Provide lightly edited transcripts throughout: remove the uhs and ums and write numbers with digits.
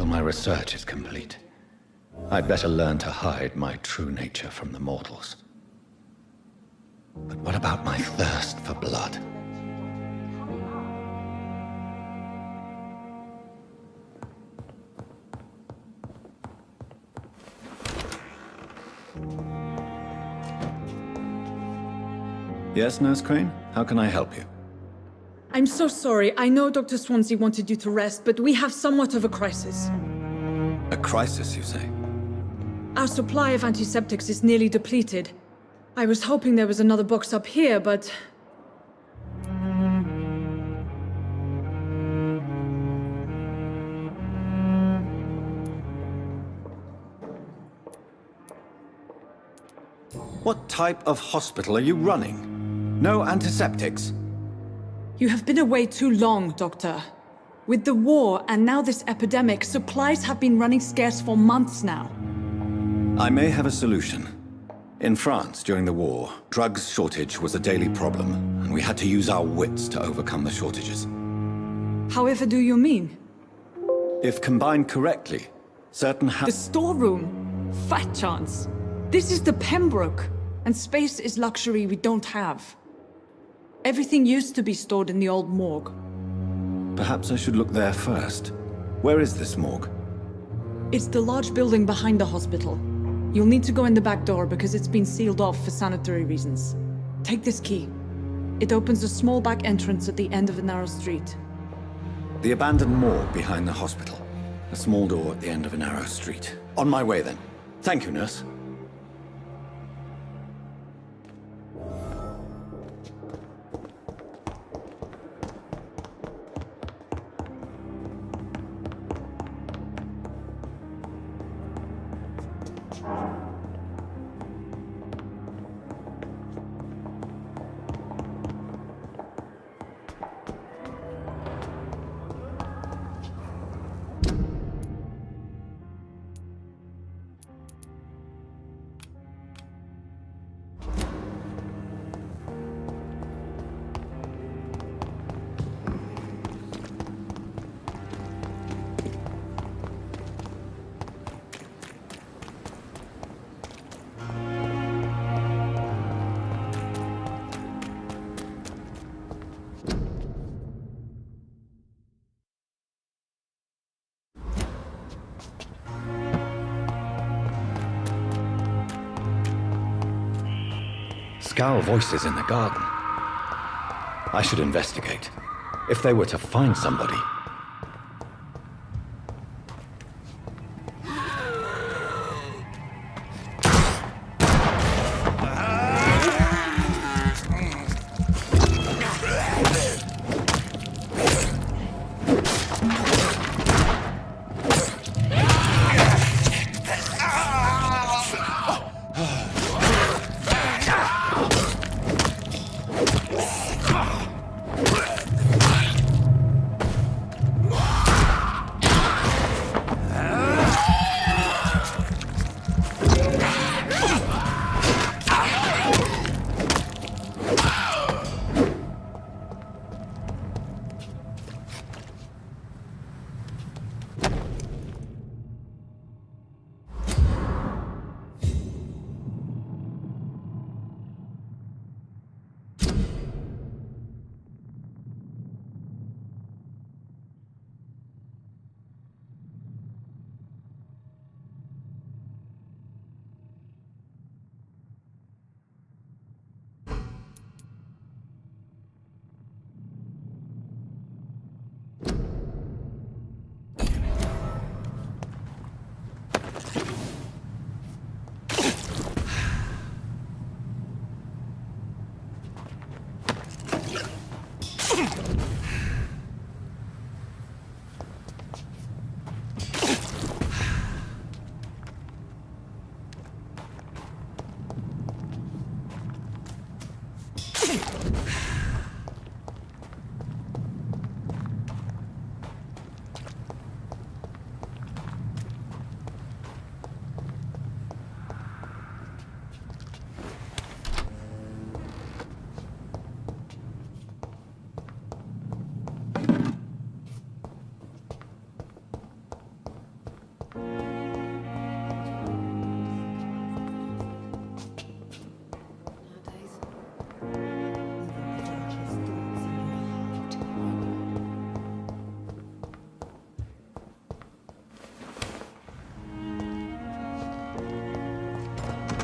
until my research is complete. I'd better learn to hide my true nature from the mortals. But what about my thirst for blood? Yes, Nurse Crane? How can I help you? I'm so sorry. I know Dr. Swansea wanted you to rest, but we have somewhat of a crisis. A crisis, you say? Our supply of antiseptics is nearly depleted. I was hoping there was another box up here, but... What type of hospital are you running? No antiseptics? You have been away too long, Doctor. With the war and now this epidemic, supplies have been running scarce for months now. I may have a solution. In France, during the war, drugs shortage was a daily problem, and we had to use our wits to overcome the shortages. However do you mean? If combined correctly, certain The storeroom? Fat chance. This is the Pembroke, and space is luxury we don't have. Everything used to be stored in the old morgue. Perhaps I should look there first. Where is this morgue? It's the large building behind the hospital. You'll need to go in the back door because it's been sealed off for sanitary reasons. Take this key. It opens a small back entrance at the end of a narrow street. The abandoned morgue behind the hospital. A small door at the end of a narrow street. On my way then. Thank you, nurse. Scowl voices in the garden. I should investigate. If they were to find somebody.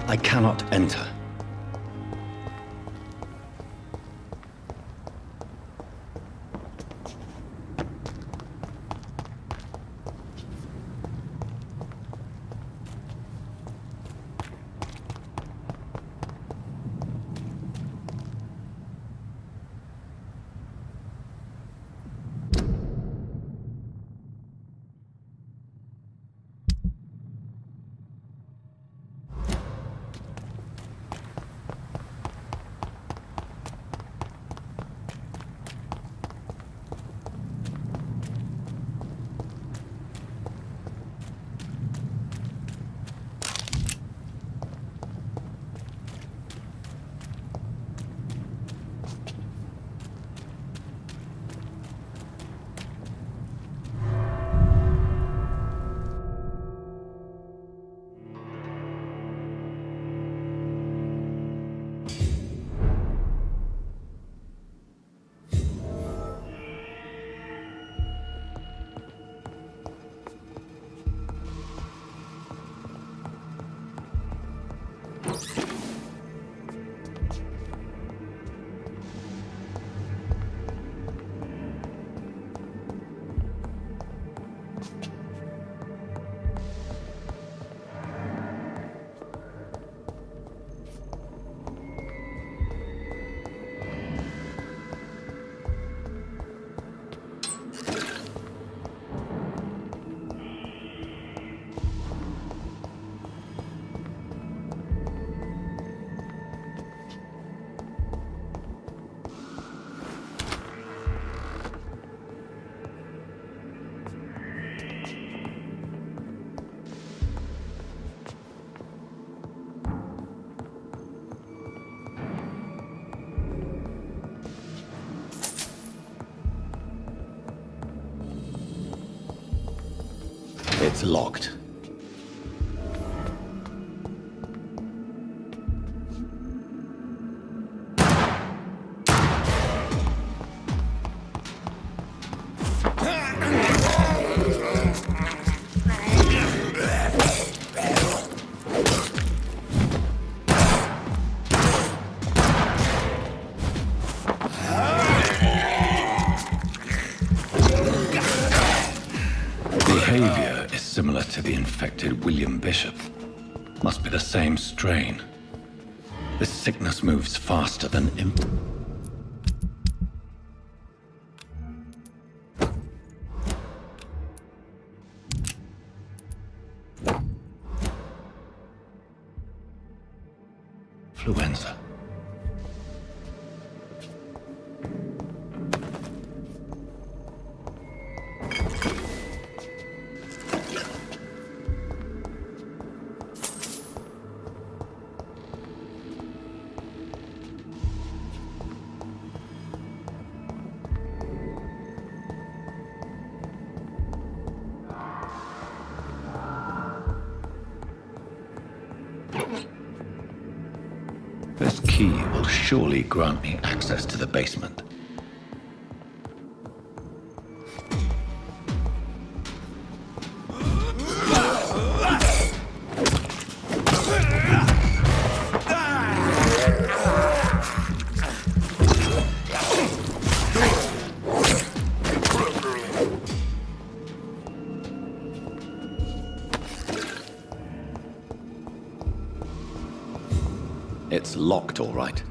I cannot enter. It's locked. Behavior is similar to the infected William Bishop. Must be the same strain. This sickness moves faster than influenza. This key will surely grant me access to the basement. It's locked, all right.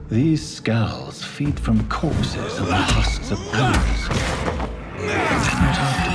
These skulls feed from corpses and the husks of animals. They're not after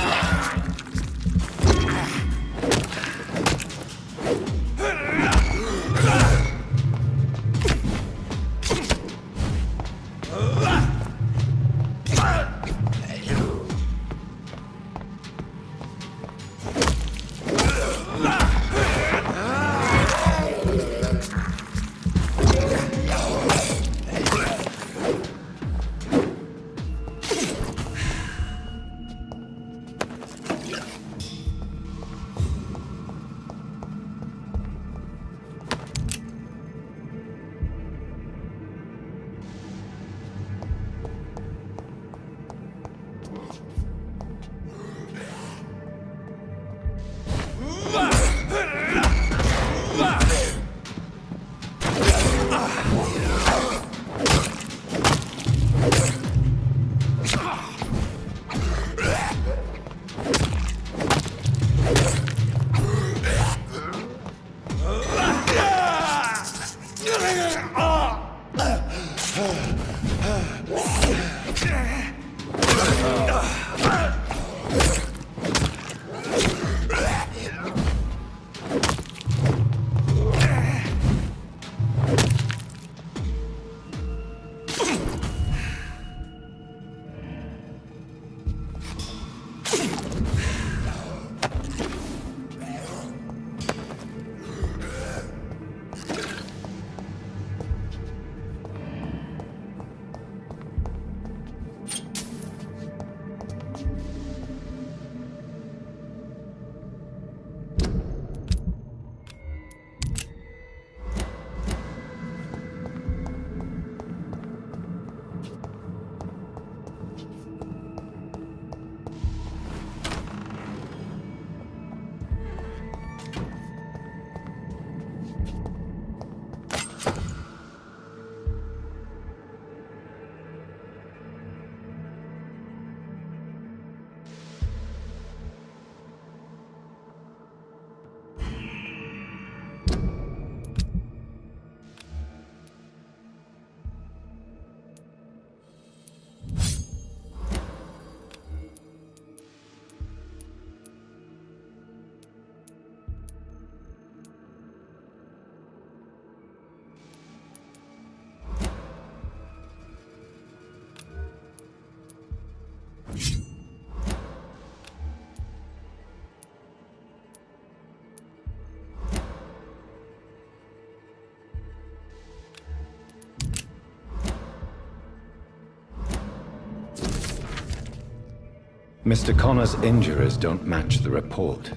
Mr. Connor's injuries don't match the report.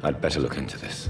I'd better look into this.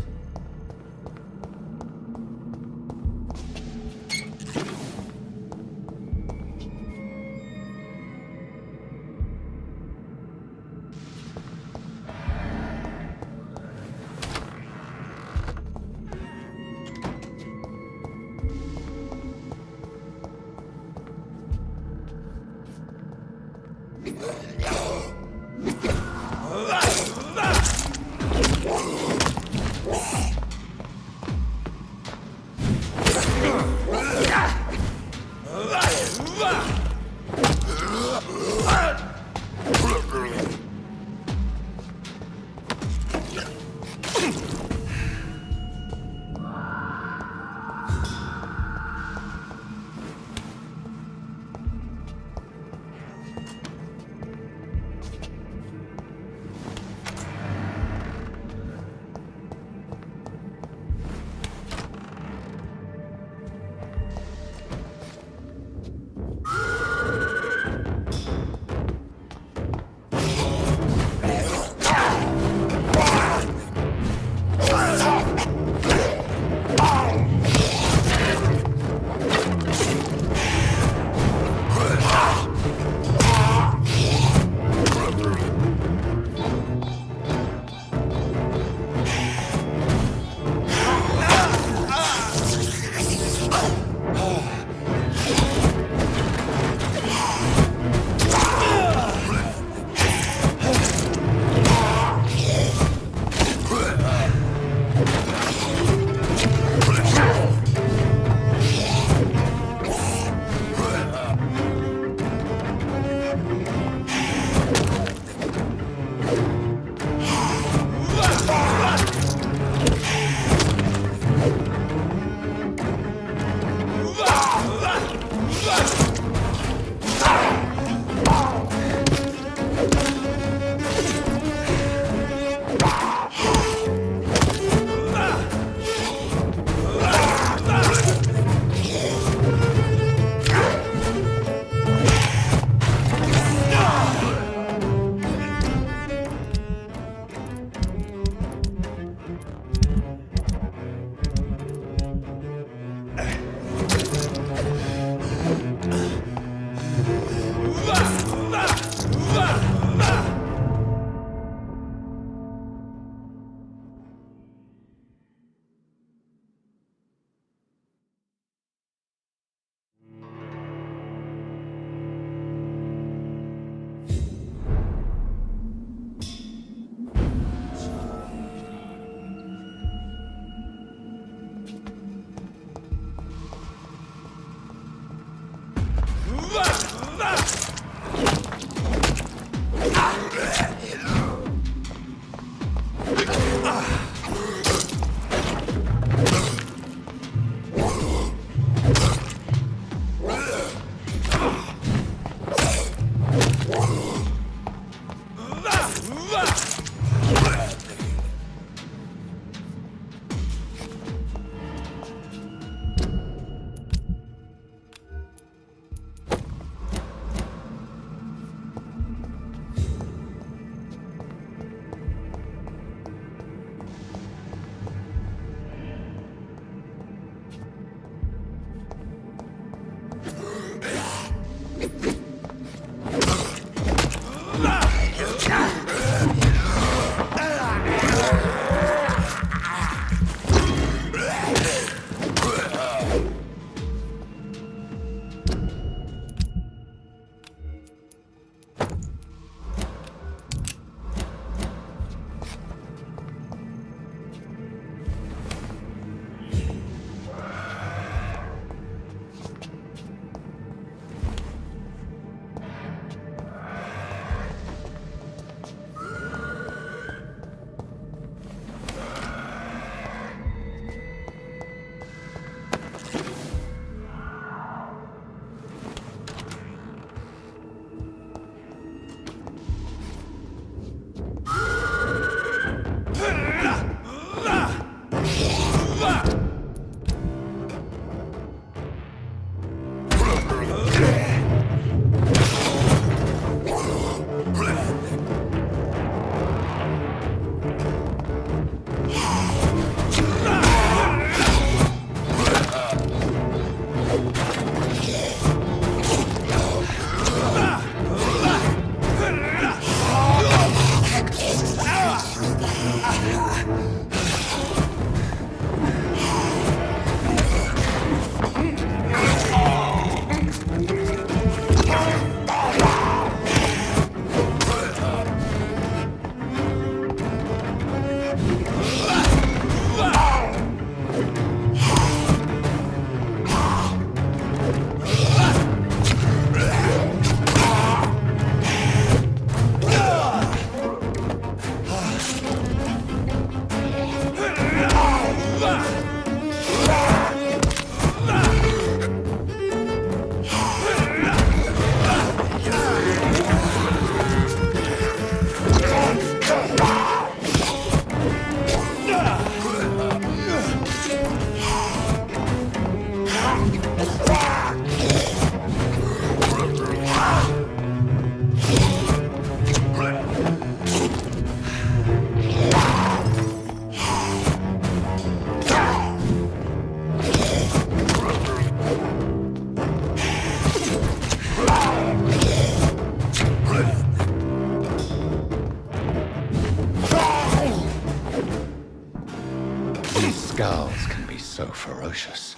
Gals can be so ferocious.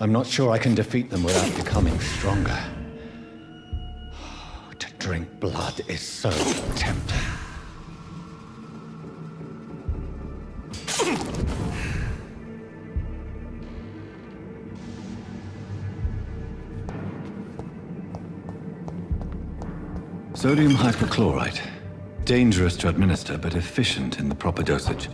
I'm not sure I can defeat them without becoming stronger. To drink blood is so tempting. Sodium hypochlorite. Dangerous to administer, but efficient in the proper dosage.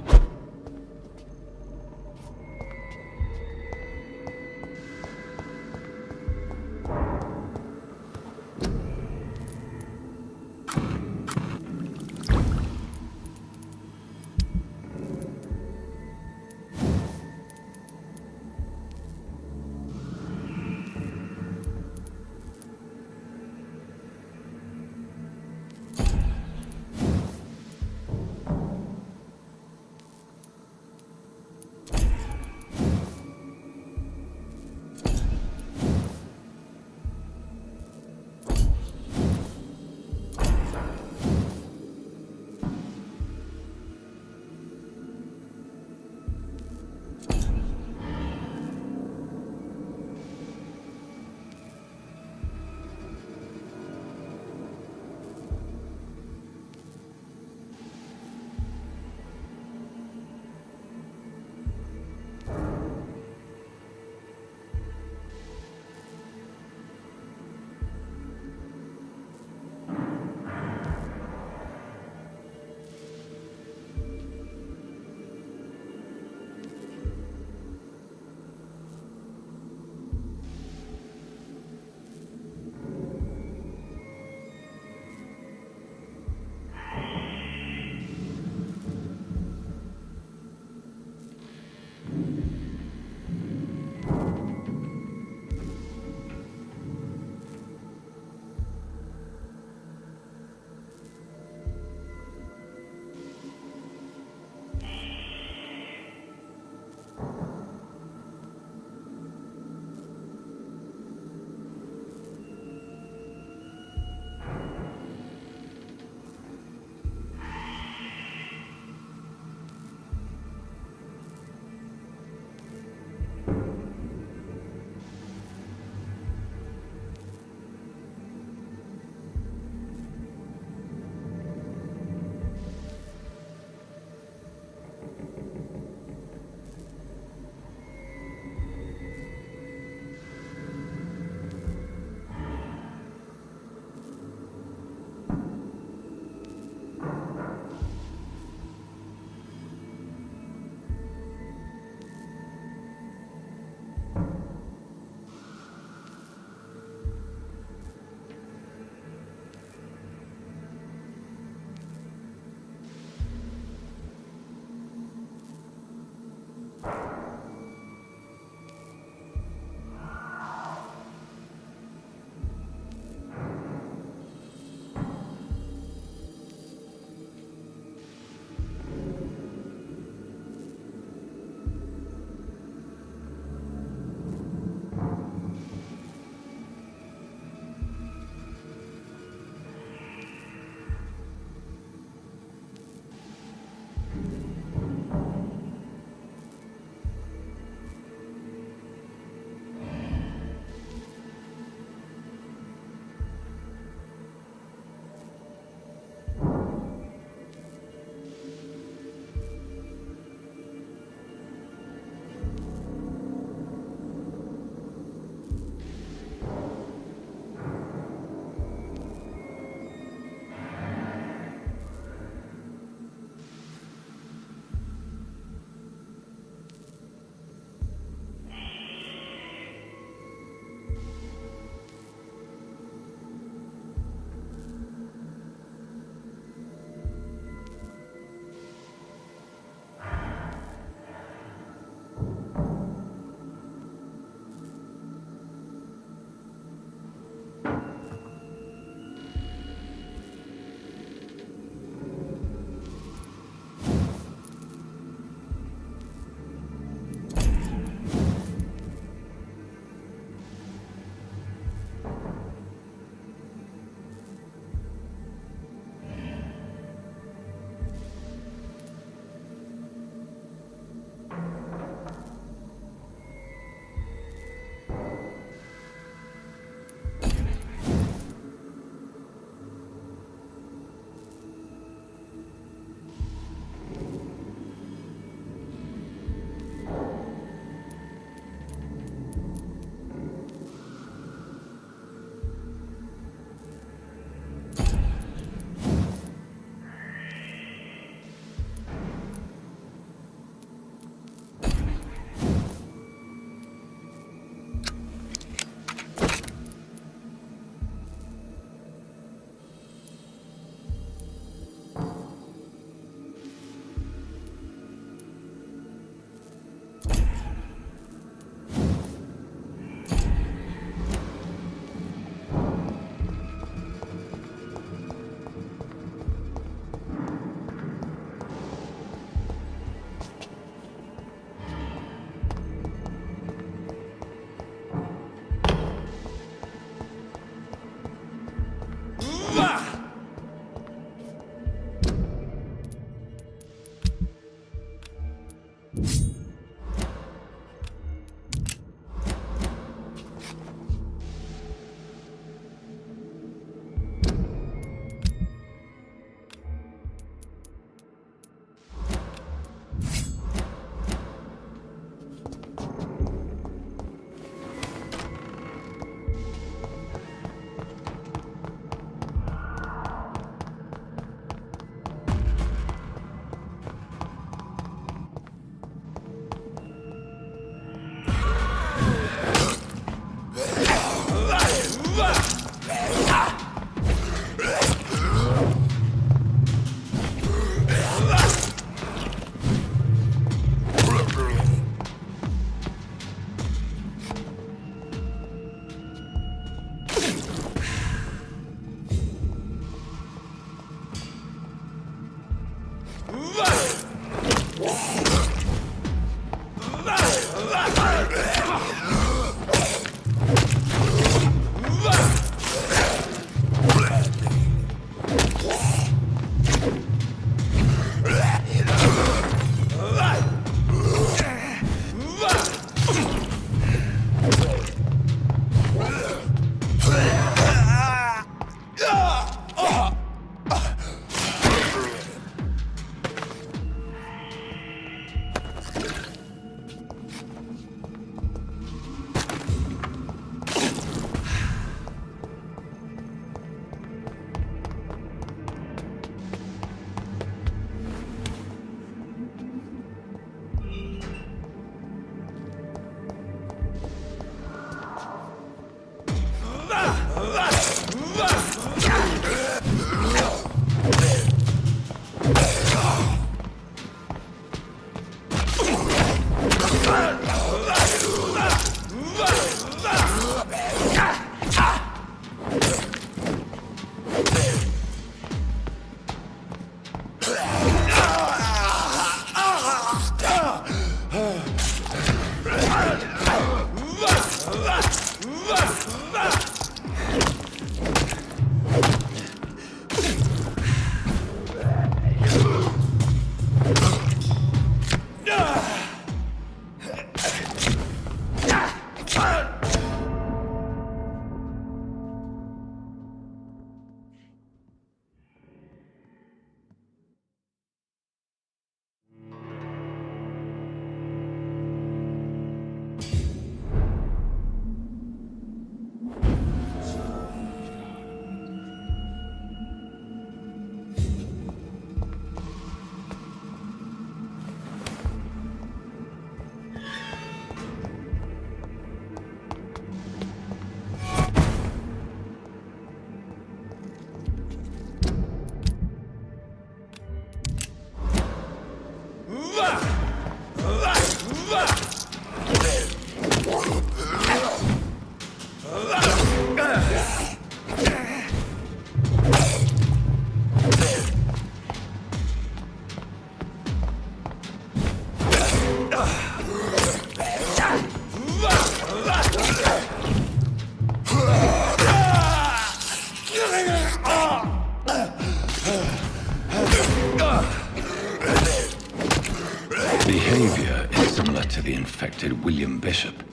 Behavior is similar to the infected William Bishop.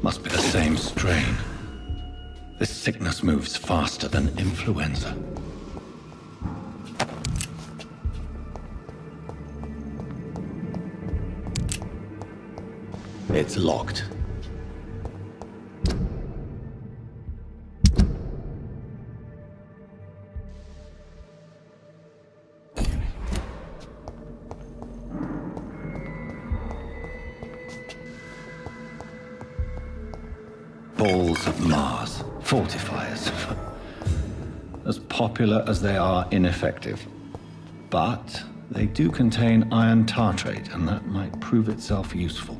Must be the same strain. This sickness moves faster than influenza. It's locked. Balls of Mars, fortifiers. As popular as they are ineffective. But they do contain iron tartrate, and that might prove itself useful.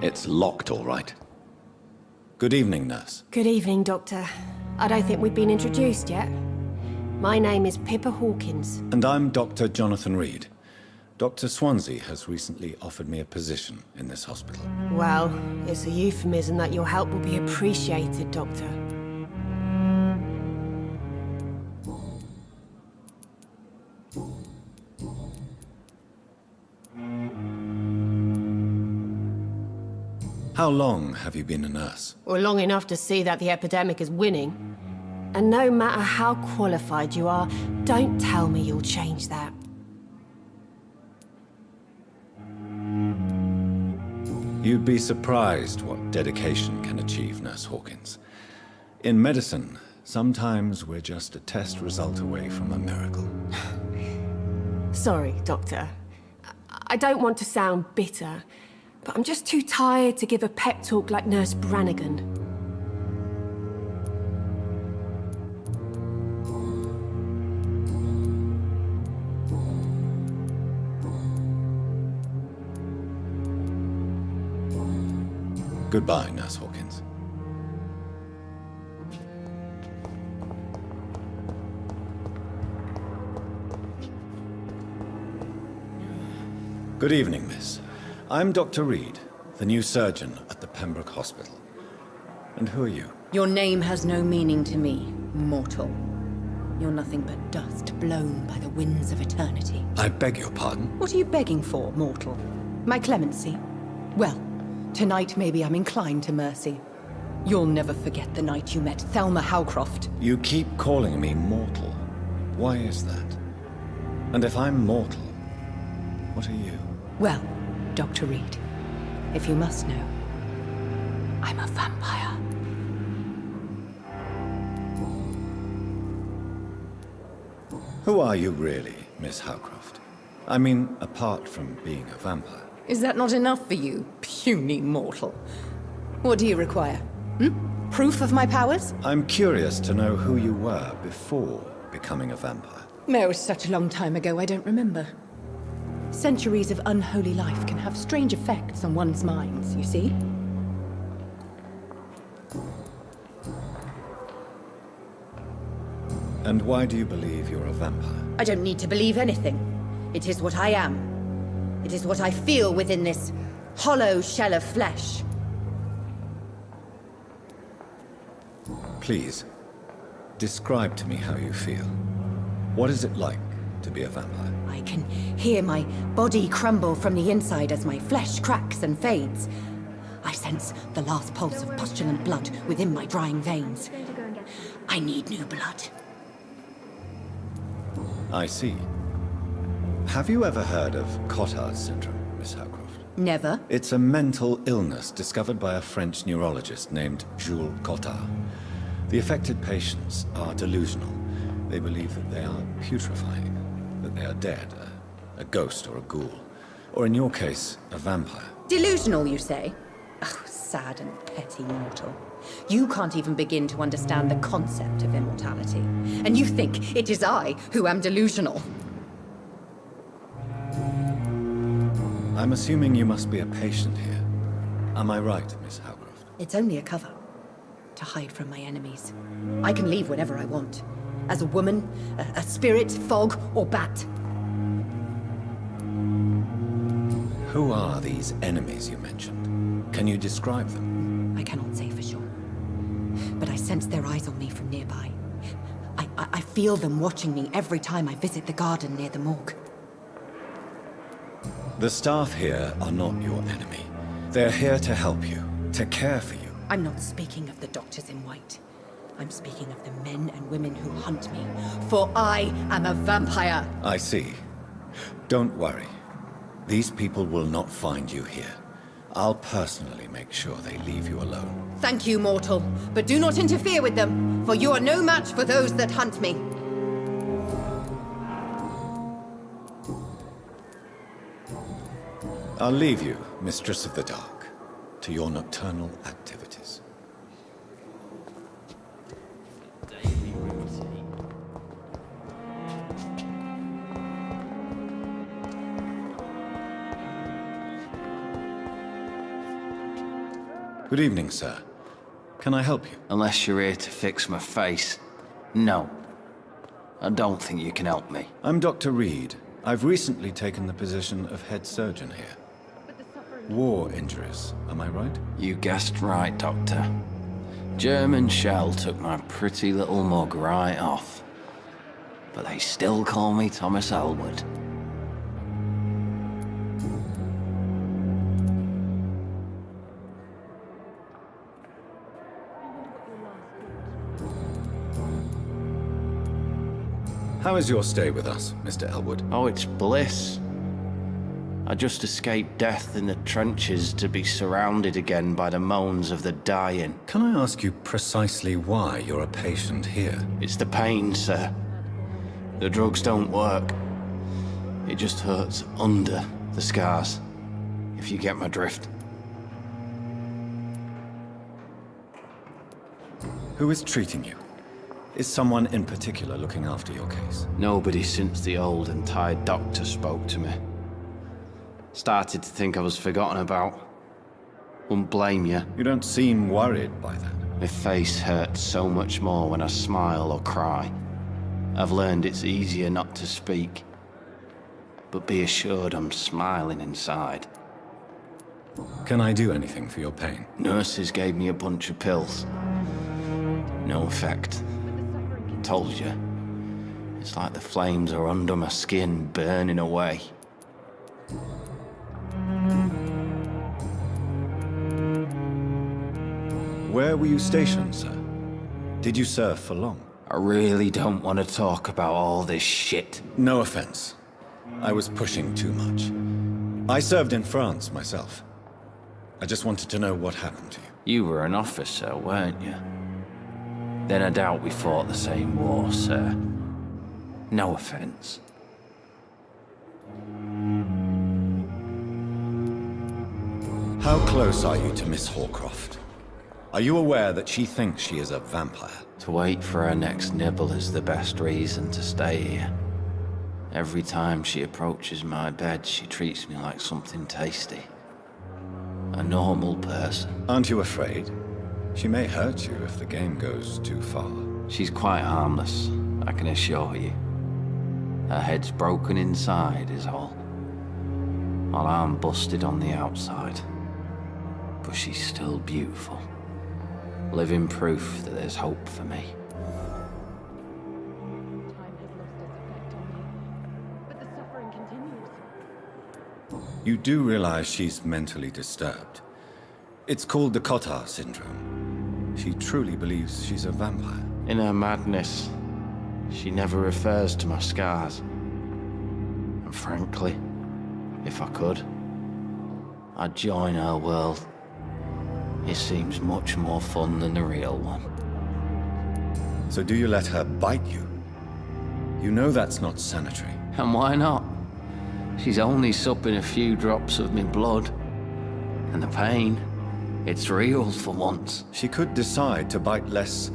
It's locked, all right. Good evening, nurse. Good evening, Doctor. I don't think we've been introduced yet. My name is Pippa Hawkins. And I'm Dr. Jonathan Reed. Dr. Swansea has recently offered me a position in this hospital. Well, it's a euphemism that your help will be appreciated, Doctor. How long have you been a nurse? Well, long enough to see that the epidemic is winning. And no matter how qualified you are, don't tell me you'll change that. You'd be surprised what dedication can achieve, Nurse Hawkins. In medicine, sometimes we're just a test result away from a miracle. Sorry, Doctor. I don't want to sound bitter, but I'm just too tired to give a pep talk like Nurse Brannigan. Goodbye, Nurse Hawkins. Good evening, miss. I'm Dr. Reed, the new surgeon at the Pembroke Hospital. And who are you? Your name has no meaning to me, mortal. You're nothing but dust blown by the winds of eternity. I beg your pardon? What are you begging for, mortal? My clemency? Well, tonight maybe I'm inclined to mercy. You'll never forget the night you met Thelma Howcroft. You keep calling me mortal. Why is that? And if I'm mortal, what are you? Well, Dr. Reed, if you must know, I'm a vampire. Who are you really, Miss Howcroft? I mean, apart from being a vampire. Is that not enough for you, puny mortal? What do you require? Proof of my powers? I'm curious to know who you were before becoming a vampire. No, it was such a long time ago, I don't remember. Centuries of unholy life can have strange effects on one's minds, you see? And why do you believe you're a vampire? I don't need to believe anything. It is what I am. It is what I feel within this hollow shell of flesh. Please, describe to me how you feel. What is it like to be a vampire? I can hear my body crumble from the inside as my flesh cracks and fades. I sense the last pulse of postulant blood within my drying veins. I need new blood. I see. Have you ever heard of Cotard's syndrome, Miss Howcroft? Never. It's a mental illness discovered by a French neurologist named Jules Cotard. The affected patients are delusional. They believe that they are putrefying, that they are dead, a ghost or a ghoul. Or in your case, a vampire. Delusional, you say? Oh, sad and petty mortal. You can't even begin to understand the concept of immortality. And you think it is I who am delusional. I'm assuming you must be a patient here. Am I right, Miss Howcroft? It's only a cover. To hide from my enemies. I can leave whenever I want. As a woman, a spirit, fog, or bat. Who are these enemies you mentioned? Can you describe them? I cannot say for sure. But I sense their eyes on me from nearby. I feel them watching me every time I visit the garden near the morgue. The staff here are not your enemy. They're here to help you, to care for you. I'm not speaking of the doctors in white. I'm speaking of the men and women who hunt me. For I am a vampire. I see. Don't worry. These people will not find you here. I'll personally make sure they leave you alone. Thank you, mortal. But do not interfere with them, for you are no match for those that hunt me. I'll leave you, Mistress of the Dark, to your nocturnal activities. Good evening, sir. Can I help you? Unless you're here to fix my face. No. I don't think you can help me. I'm Dr. Reed. I've recently taken the position of head surgeon here. War injuries, am I right? You guessed right, Doctor. German shell took my pretty little mug right off. But they still call me Thomas Elwood. How is your stay with us, Mr. Elwood? Oh, it's bliss. I just escaped death in the trenches to be surrounded again by the moans of the dying. Can I ask you precisely why you're a patient here? It's the pain, sir. The drugs don't work. It just hurts under the scars, if you get my drift. Who is treating you? Is someone in particular looking after your case? Nobody since the old and tired doctor spoke to me. Started to think I was forgotten about. Wouldn't blame you. You don't seem worried by that. My face hurts so much more when I smile or cry. I've learned it's easier not to speak. But be assured I'm smiling inside. Can I do anything for your pain? Nurses gave me a bunch of pills. No effect. Told you. It's like the flames are under my skin, burning away. Where were you stationed, sir? Did you serve for long? I really don't want to talk about all this shit. No offense. I was pushing too much. I served in France myself. I just wanted to know what happened to you. You were an officer, weren't you? Then I doubt we fought the same war, sir. No offense. How close are you to Miss Horcroft? Are you aware that she thinks she is a vampire? To wait for her next nibble is the best reason to stay here. Every time she approaches my bed, she treats me like something tasty. A normal person. Aren't you afraid? She may hurt you if the game goes too far. She's quite harmless, I can assure you. Her head's broken inside is all. While I'm busted on the outside. But she's still beautiful. Living proof that there's hope for me. You do realize she's mentally disturbed. It's called the Cotard syndrome. She truly believes she's a vampire. In her madness, she never refers to my scars. And frankly, if I could, I'd join her world. It seems much more fun than the real one. So do you let her bite you? You know that's not sanitary. And why not? She's only supping a few drops of me blood. And the pain, it's real for once. She could decide to bite less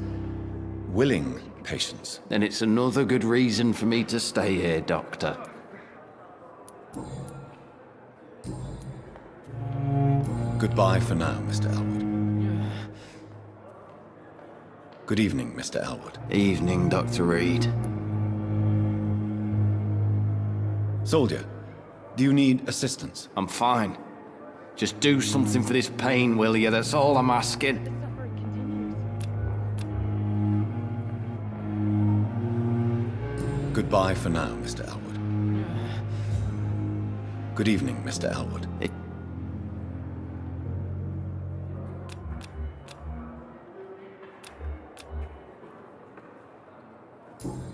willing patients. Then it's another good reason for me to stay here, Doctor. Goodbye for now, Mr. Elwood. Good evening, Mr. Elwood. Evening, Dr. Reed. Soldier, do you need assistance? I'm fine. Just do something for this pain, will you? That's all I'm asking. Goodbye for now, Mr. Elwood. Good evening, Mr. Elwood.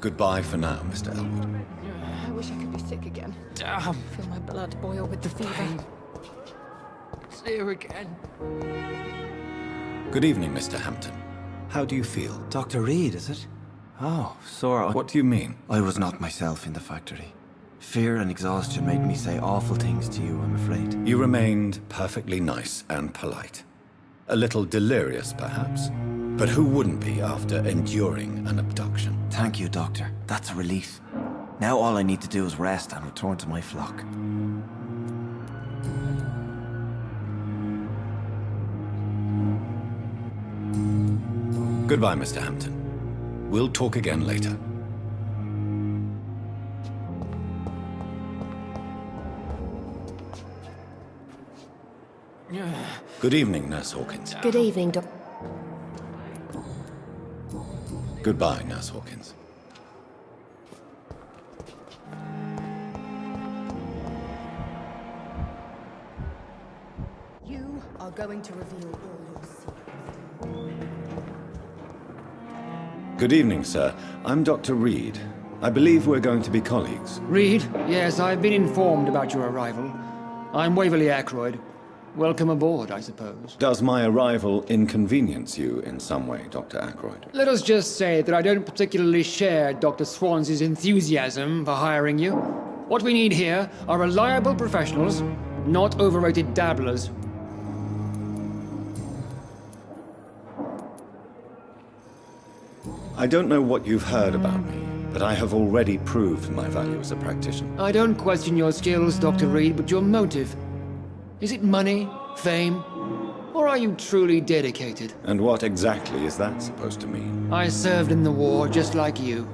Goodbye for now, Mr. Elwood. I wish I could be sick again. Damn, Feel my blood boil with the fever. it's here again. Good evening, Mr. Hampton. How do you feel? Dr. Reed, is it? Oh, sorry. What do you mean? I was not myself in the factory. Fear and exhaustion made me say awful things to you, I'm afraid. You remained perfectly nice and polite. A little delirious, perhaps. But who wouldn't be after enduring an abduction? Thank you, Doctor. That's a relief. Now all I need to do is rest and return to my flock. Goodbye, Mr. Hampton. We'll talk again later. Good evening, Nurse Hawkins. Good evening, Doc. Goodbye, Nurse Hawkins. You are going to reveal all your secrets. Good evening, sir. I'm Dr. Reed. I believe we're going to be colleagues. Reed, yes, I've been informed about your arrival. I'm Waverly Ackroyd. Welcome aboard, I suppose. Does my arrival inconvenience you in some way, Dr. Ackroyd? Let us just say that I don't particularly share Dr. Swansea's enthusiasm for hiring you. What we need here are reliable professionals, not overrated dabblers. I don't know what you've heard about me, but I have already proved my value as a practitioner. I don't question your skills, Dr. Reed, but your motive. Is it money, fame, or are you truly dedicated? And what exactly is that supposed to mean? I served in the war just like you.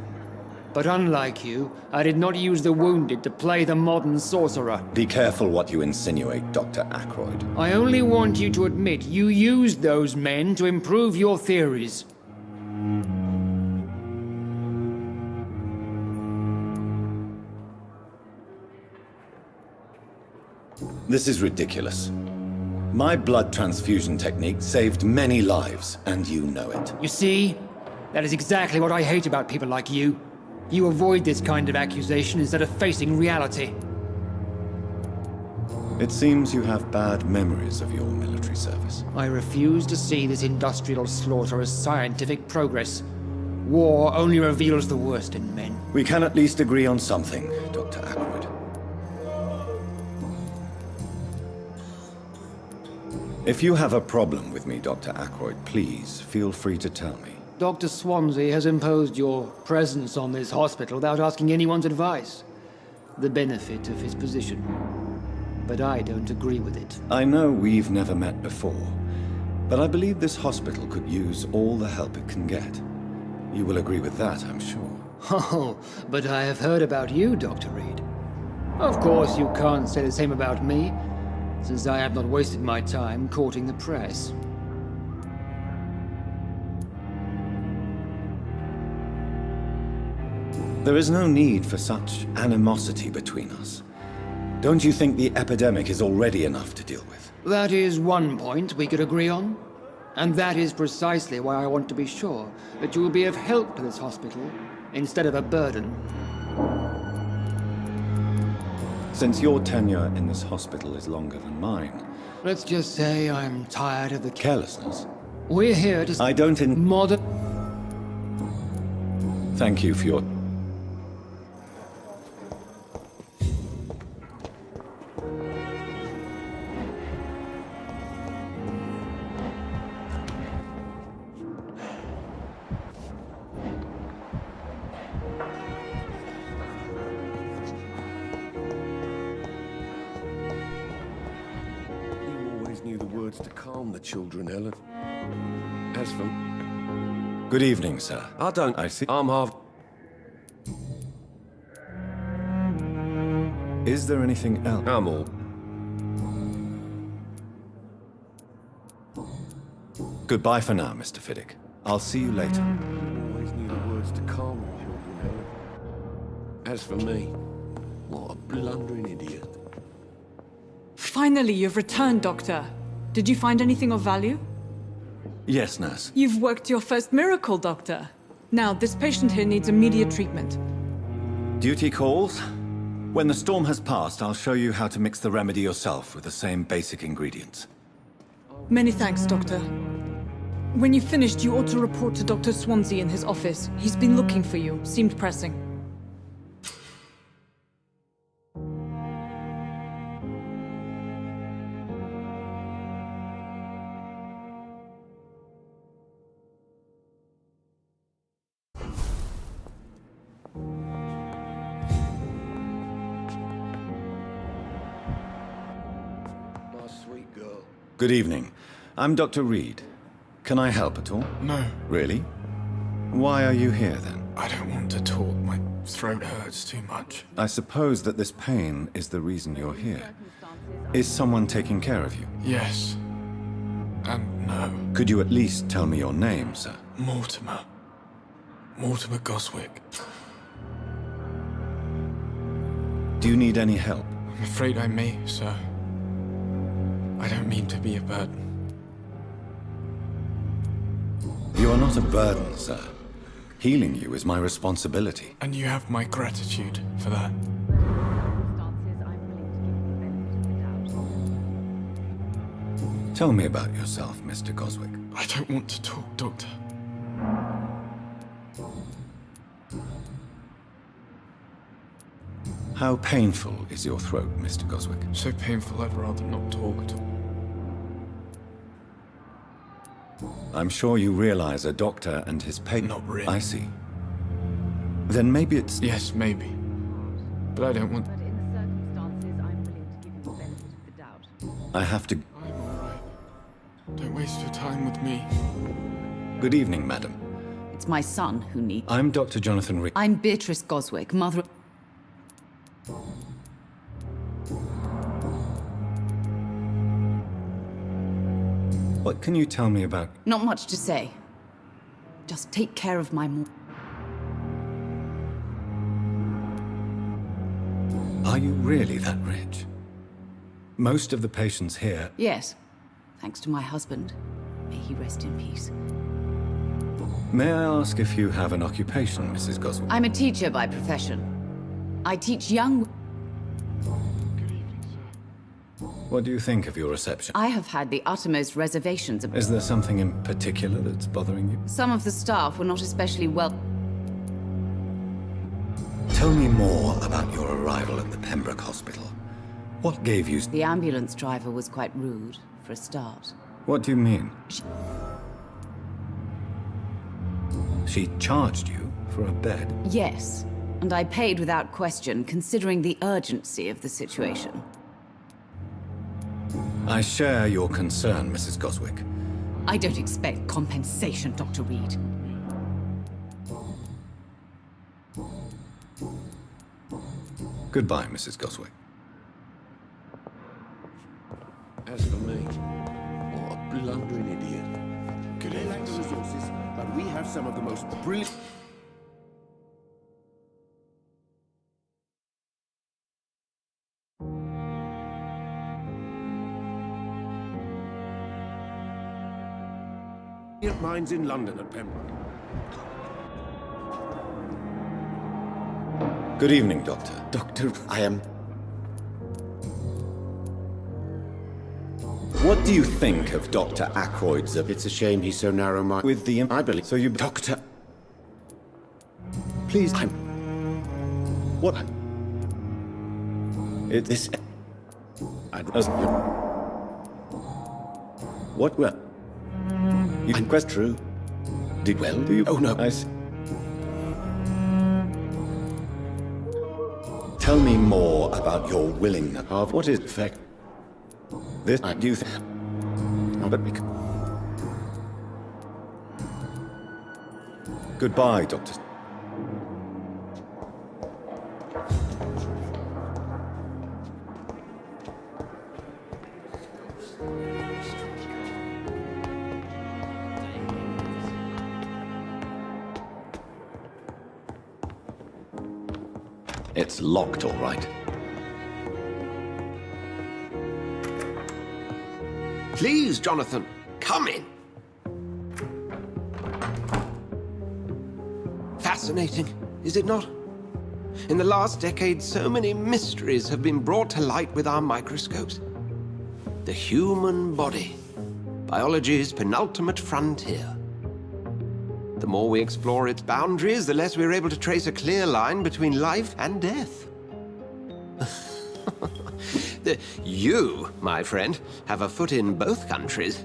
But unlike you, I did not use the wounded to play the modern sorcerer. Be careful what you insinuate, Dr. Ackroyd. I only want you to admit you used those men to improve your theories. This is ridiculous. My blood transfusion technique saved many lives, and you know it. You see? That is exactly what I hate about people like you. You avoid this kind of accusation instead of facing reality. It seems you have bad memories of your military service. I refuse to see this industrial slaughter as scientific progress. War only reveals the worst in men. We can at least agree on something, Dr. Ackroyd. If you have a problem with me, Dr. Ackroyd, please feel free to tell me. Dr. Swansea has imposed your presence on this hospital without asking anyone's advice. The benefit of his position. But I don't agree with it. I know we've never met before, but I believe this hospital could use all the help it can get. You will agree with that, I'm sure. Oh, but I have heard about you, Dr. Reed. Of course, you can't say the same about me, since I have not wasted my time courting the press. There is no need for such animosity between us. Don't you think the epidemic is already enough to deal with? That is one point we could agree on. And that is precisely why I want to be sure that you will be of help to this hospital, instead of a burden. Since your tenure in this hospital is longer than mine, Let's just say I'm tired of the carelessness. We're here to I don't modern... Thank you for your... You always knew the words to calm the children, Ellen. As for... Good evening, sir. I don't... I see. I'm half... Is there anything else? I'm all... Goodbye for now, Mr. Fiddick. I'll see you later. You always knew the words to calm the children, Ellen. As for me, what a blundering idiot. Finally, you've returned, Doctor. Did you find anything of value? Yes, nurse. You've worked your first miracle, Doctor. Now, this patient here needs immediate treatment. Duty calls. When the storm has passed, I'll show you how to mix the remedy yourself with the same basic ingredients. Many thanks, Doctor. When you've finished, you ought to report to Dr. Swansea in his office. He's been looking for you. Seemed pressing. My sweet girl. Good evening. I'm Dr. Reed. Can I help at all? No, Really? Why are you here then? I don't want to talk. My throat hurts too much. I suppose that this pain is the reason you're here. Is someone taking care of you? Yes. And no. Could you at least tell me your name, sir? Mortimer. Mortimer Goswick. Do you need any help? I'm afraid I may, sir. I don't mean to be a burden. You are not a burden, sir. Healing you is my responsibility. And you have my gratitude for that. Tell me about yourself, Mr. Goswick. I don't want to talk, Doctor. How painful is your throat, Mr. Goswick? So painful I'd rather not talk at all. I'm sure you realize a doctor and his patient... Not really. I see. Then maybe it's... Yes, maybe. But I don't want... But in the circumstances, I'm willing to give you the benefit of the doubt. I have to... I'm alright. Don't waste your time with me. Good evening, madam. It's my son who needs... I'm Dr. Jonathan Reed. I'm Beatrice Goswick, mother of... What can you tell me about... Not much to say. Just take care of my mom. Are you really that rich? Most of the patients here... Yes, thanks to my husband. May he rest in peace. May I ask if you have an occupation, Mrs. Goswick? I'm a teacher by profession. I teach young... What do you think of your reception? I have had the uttermost reservations about... Is there something in particular that's bothering you? Some of the staff were not especially well... Tell me more about your arrival at the Pembroke Hospital. What gave you... The ambulance driver was quite rude, for a start. What do you mean? She charged you for a bed? Yes, and I paid without question, considering the urgency of the situation. I share your concern, Mrs. Goswick. I don't expect compensation, Dr. Reed. Goodbye, Mrs. Goswick. As for me, what a blundering idiot. Good evening, lack the sir. resources, but we have some of the most brilliant... minds in London at Pembroke. Good evening, Doctor. Doctor, I am... What do you think of Dr. Ackroyd's... It's a shame he's so narrow-minded. with the... I believe... So you... Doctor... Please... What? It... This... I'd... What? Well... You I'm quest... true. Did well, do you... Oh, no. I see. Tell me more about your willingness. Of What is... effect? This... I Do you think... Oh, but because... Goodbye, Doctor... It's locked, all right. Please, Jonathan, come in. Fascinating, is it not? In the last decade, so many mysteries have been brought to light with our microscopes. The human body, biology's penultimate frontier. The more we explore its boundaries, the less we're able to trace a clear line between life and death. You, my friend, have a foot in both countries.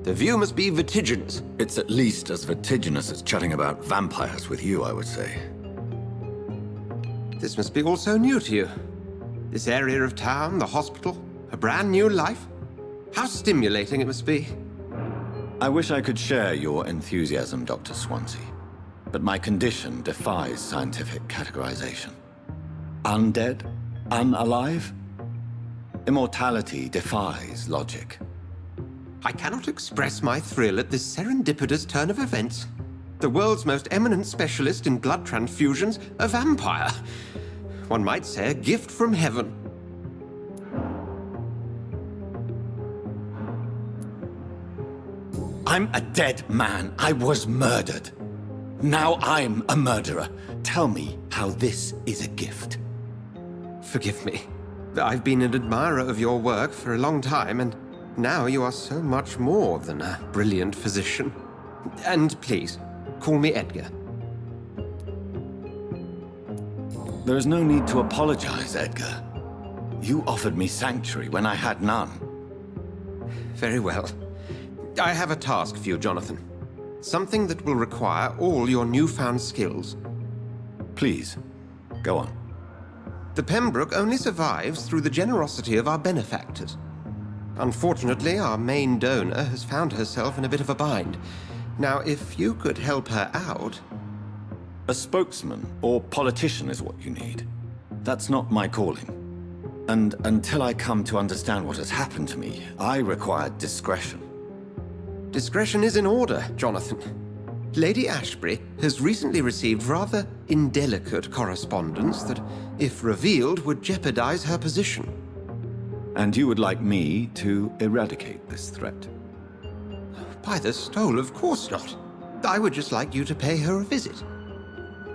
The view must be vertiginous. It's at least as vertiginous as chatting about vampires with you, I would say. This must be all so new to you. This area of town, the hospital, a brand new life. How stimulating it must be. I wish I could share your enthusiasm, Dr. Swansea, but my condition defies scientific categorization. Undead? Unalive? Immortality defies logic. I cannot express my thrill at this serendipitous turn of events. The world's most eminent specialist in blood transfusions, a vampire. One might say a gift from heaven. I'm a dead man. I was murdered. Now I'm a murderer. Tell me how this is a gift. Forgive me. I've been an admirer of your work for a long time, and now you are so much more than a brilliant physician. And please, call me Edgar. There is no need to apologize, Edgar. You offered me sanctuary when I had none. Very well. I have a task for you, Jonathan. Something that will require all your newfound skills. Please, go on. The Pembroke only survives through the generosity of our benefactors. Unfortunately, our main donor has found herself in a bit of a bind. Now, if you could help her out... A spokesman or politician is what you need. That's not my calling. And until I come to understand what has happened to me, I require discretion. Discretion is in order, Jonathan. Lady Ashbury has recently received rather indelicate correspondence that, if revealed, would jeopardize her position. And you would like me to eradicate this threat? By the stole, of course not. I would just like you to pay her a visit.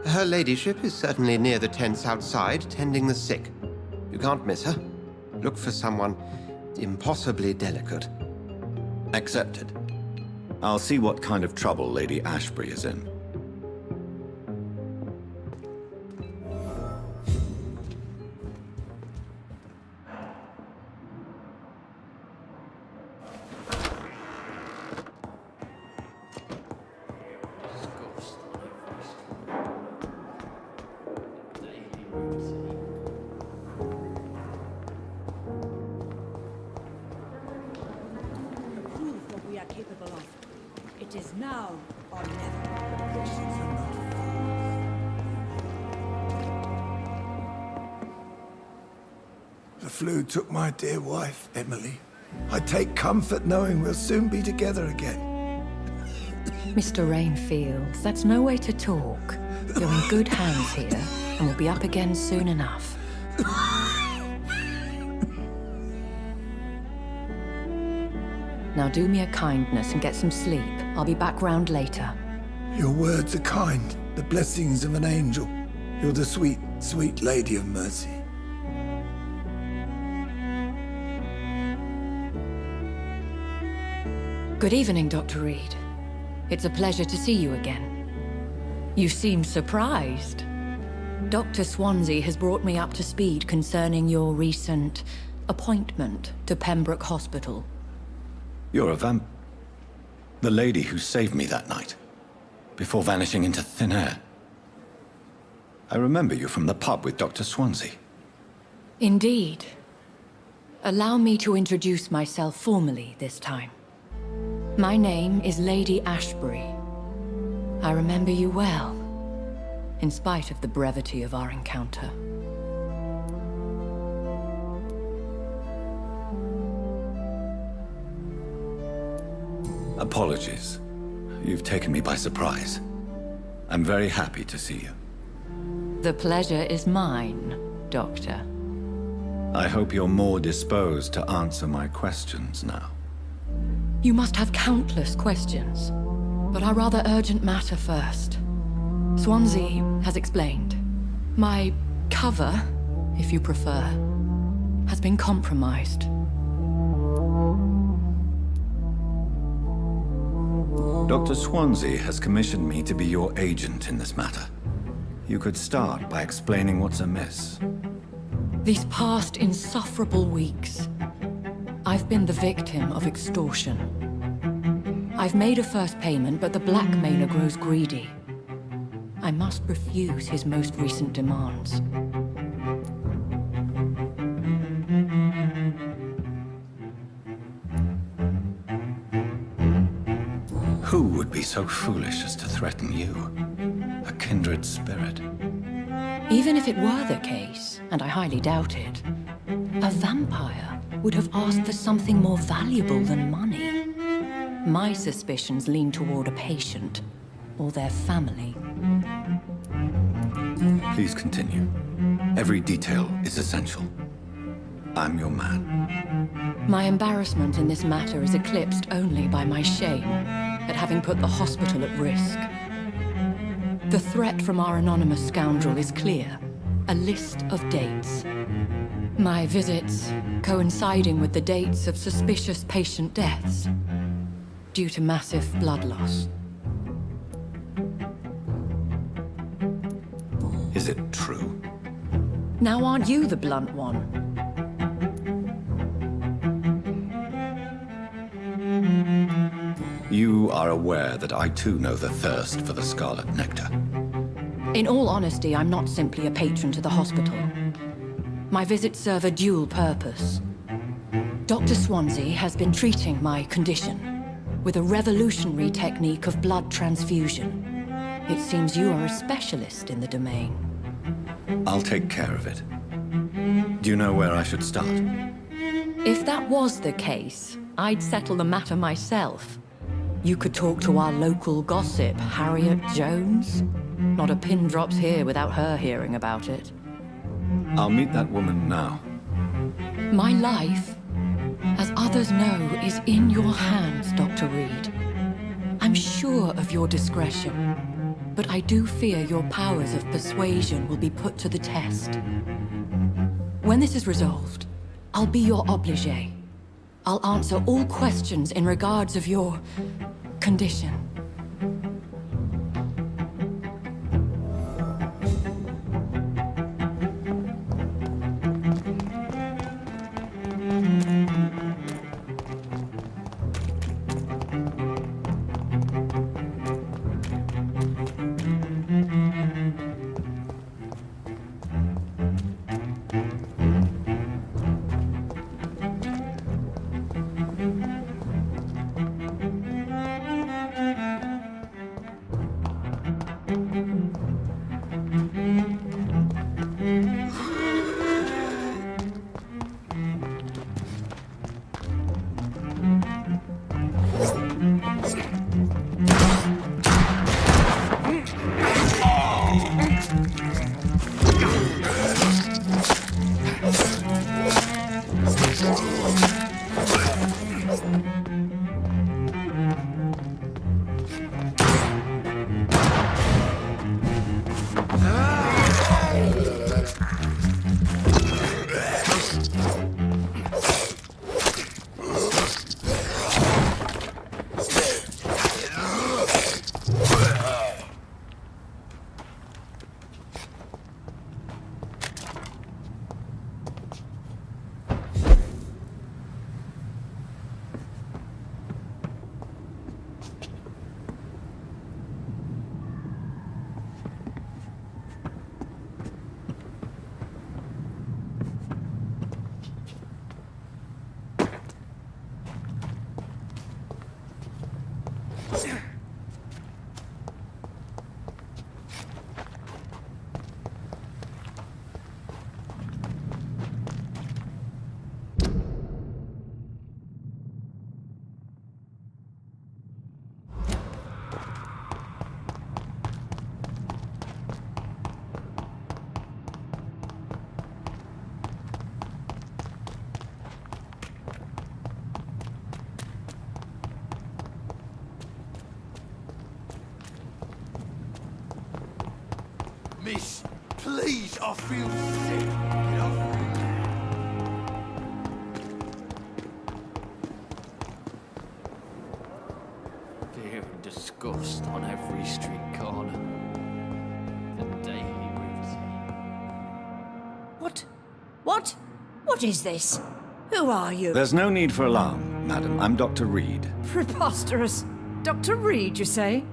Her ladyship is certainly near the tents outside, tending the sick. You can't miss her. Look for someone impossibly delicate. Accepted. I'll see what kind of trouble Lady Ashbury is in. It is now or never. The flu took my dear wife, Emily. I take comfort knowing we'll soon be together again. Mr. Rainfields, that's no way to talk. You're in good hands here, and we'll be up again soon enough. Now do me a kindness and get some sleep. I'll be back round later. Your words are kind, the blessings of an angel. You're the sweet, sweet Lady of Mercy. Good evening, Dr. Reed. It's a pleasure to see you again. You seem surprised. Dr. Swansea has brought me up to speed concerning your recent appointment to Pembroke Hospital. You're a the lady who saved me that night, before vanishing into thin air. I remember you from the pub with Dr. Swansea. Indeed. Allow me to introduce myself formally this time. My name is Lady Ashbury. I remember you well, in spite of the brevity of our encounter. Apologies. You've taken me by surprise. I'm very happy to see you. The pleasure is mine, Doctor. I hope you're more disposed to answer my questions now. You must have countless questions, but our rather urgent matter first. Swansea has explained. My cover, if you prefer, has been compromised. Dr. Swansea has commissioned me to be your agent in this matter. You could start by explaining what's amiss. These past insufferable weeks, I've been the victim of extortion. I've made a first payment, but the blackmailer grows greedy. I must refuse his most recent demands. be so foolish as to threaten you, a kindred spirit. Even if it were the case, and I highly doubt it, a vampire would have asked for something more valuable than money. My suspicions lean toward a patient, or their family. Please continue. Every detail is essential. I'm your man. My embarrassment in this matter is eclipsed only by my shame at having put the hospital at risk. The threat from our anonymous scoundrel is clear. A list of dates. My visits coinciding with the dates of suspicious patient deaths due to massive blood loss. Is it true? Now aren't you the blunt one? You are aware that I too know the thirst for the scarlet nectar. In all honesty, I'm not simply a patron to the hospital. My visits serve a dual purpose. Dr. Swansea has been treating my condition with a revolutionary technique of blood transfusion. It seems you are a specialist in the domain. I'll take care of it. Do you know where I should start? If that was the case, I'd settle the matter myself. You could talk to our local gossip, Harriet Jones. Not a pin drops here without her hearing about it. I'll meet that woman now. My life, as others know, is in your hands, Dr. Reed. I'm sure of your discretion, but I do fear your powers of persuasion will be put to the test. When this is resolved, I'll be your obligé. I'll answer all questions in regards of your condition. Miss, please, I feel sick. Get off me. Fear and disgust on every street corner. The daily routine. What? What is this? Who are you? There's no need for alarm, madam. I'm Dr. Reed. Preposterous. Dr. Reed, you say?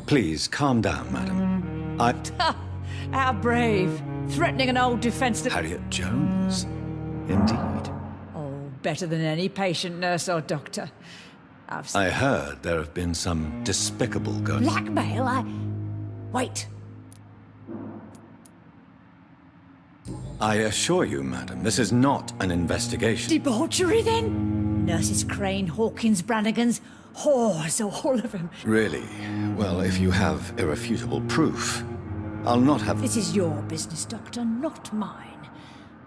Please, calm down, madam. How brave. Threatening an old defenseless... Harriet Jones? Indeed. Oh, better than any patient, nurse, or doctor. I heard there have been some despicable goings. Blackmail? Wait. I assure you, madam, this is not an investigation. Debauchery, then? Nurses Crane, Hawkins, Brannigans, whores, all of them. Really? Well, if you have irrefutable proof, I'll not have... This is your business, Doctor, not mine.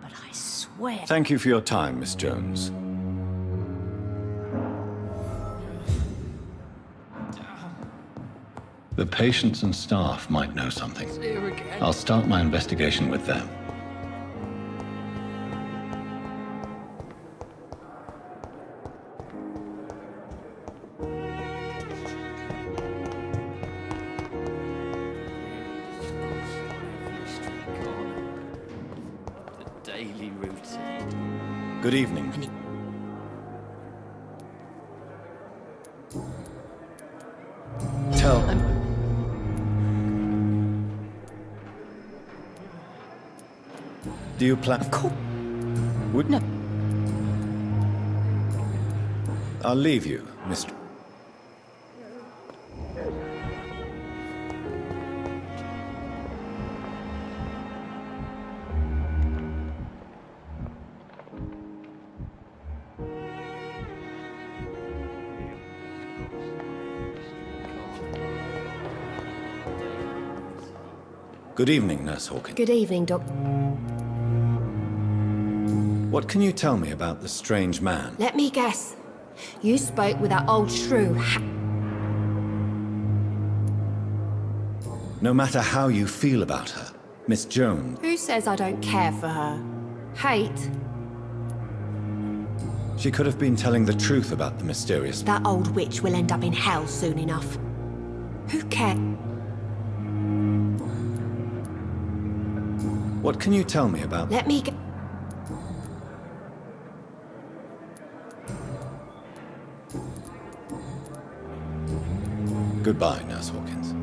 But I swear... Thank you for your time, Miss Jones. The patients and staff might know something. I'll start my investigation with them. Daily routine. Good evening. Tell... Do you plan... Of course. Would... No. I'll leave you, Mr... Good evening, Nurse Hawkins. Good evening, Doc. What can you tell me about the strange man? Let me guess. You spoke with that old shrew. No matter how you feel about her, Miss Jones... Who says I don't care for her? Hate? She could have been telling the truth about the mysterious... That old witch will end up in hell soon enough. Who cares? What can you tell me about... Let me get... Goodbye, Nurse Hawkins.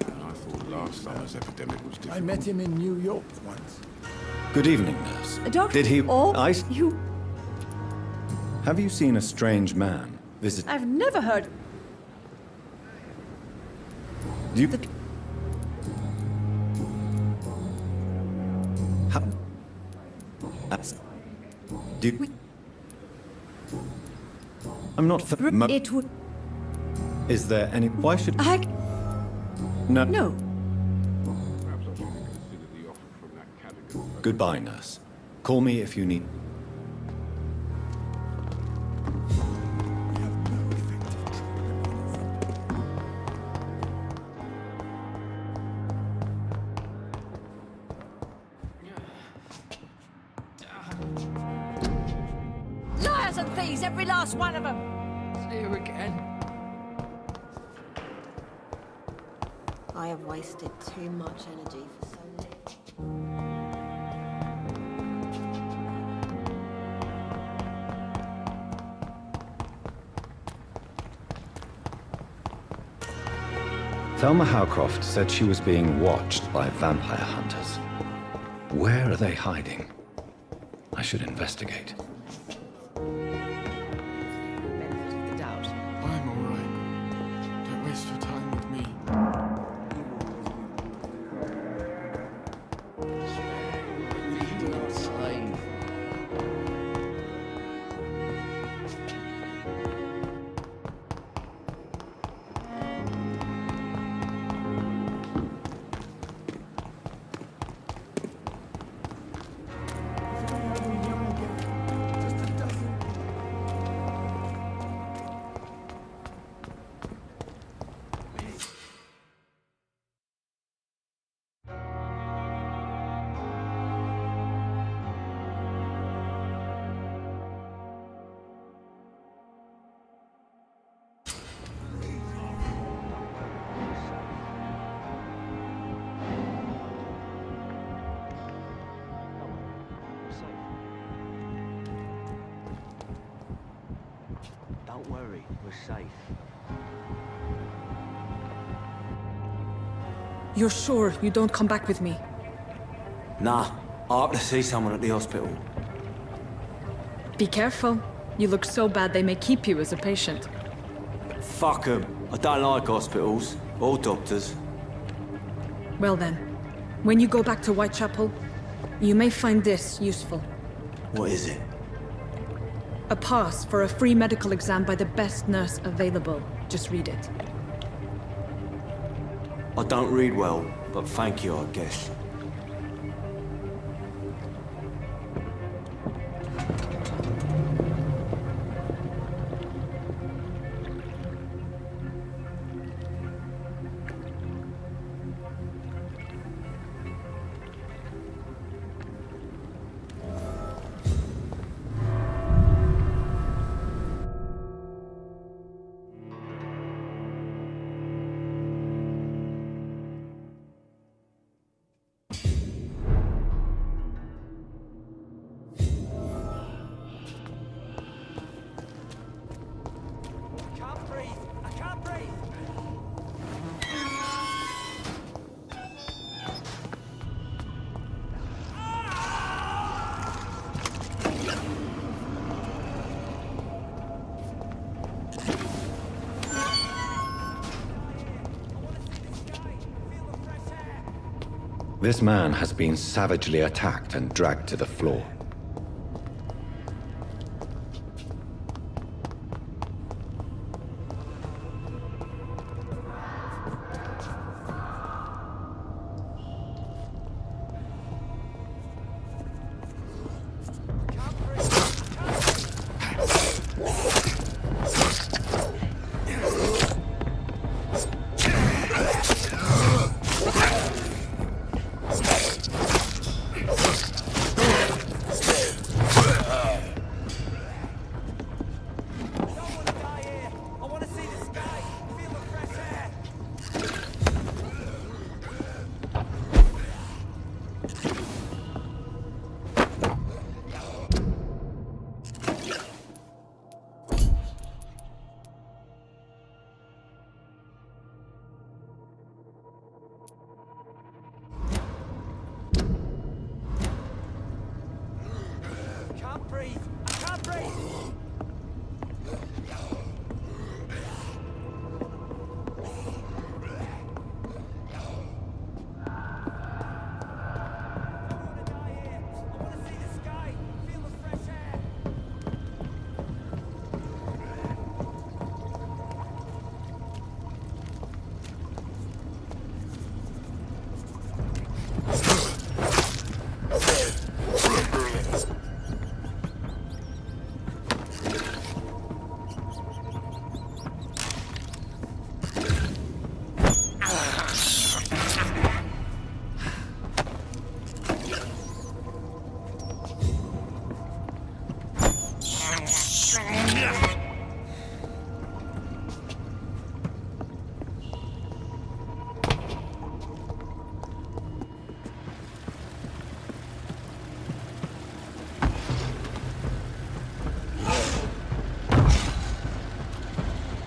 I thought last summer's epidemic was different. I met him in New York once. Good evening, Nurse. Doctor, Did he... you... Have you seen a strange man visit... I've never heard... You... How... Do you... I'm not... It would... Is there any... Why should... No. No. Goodbye, Nurse. Call me if you need... Liars and thieves, every last one of them! It's here again. I have wasted too much energy for so little. Thelma Howcroft said she was being watched by vampire hunters. Where are they hiding? I should investigate. Benefit of the doubt. I'm all right. Don't waste your time with me. Slave. Don't worry, we're safe. You're sure you don't come back with me? Nah, I have to see someone at the hospital. Be careful. You look so bad they may keep you as a patient. Fuck 'em. I don't like hospitals. Or doctors. Well then, when you go back to Whitechapel, you may find this useful. What is it? A pass for a free medical exam by the best nurse available. Just read it. I don't read well, but thank you, I guess. This man has been savagely attacked and dragged to the floor.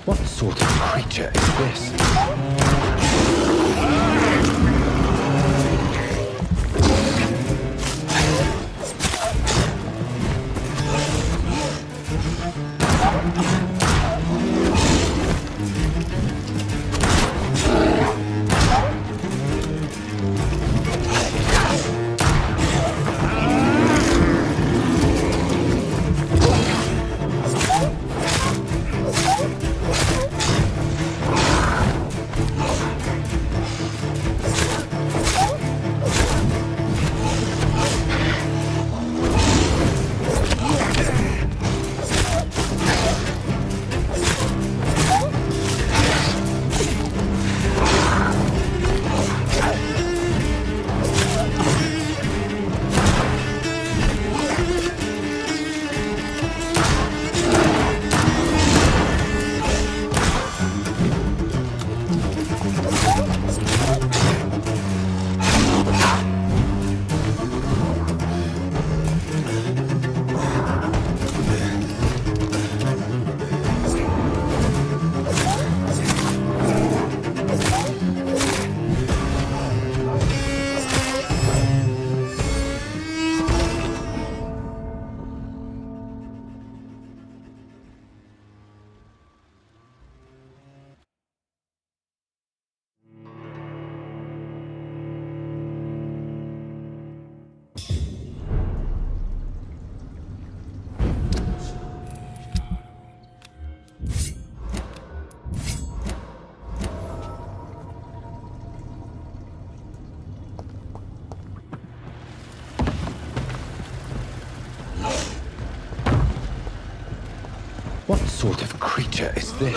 What sort of creature is this? sort of creature is this?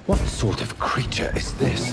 What sort of creature is this?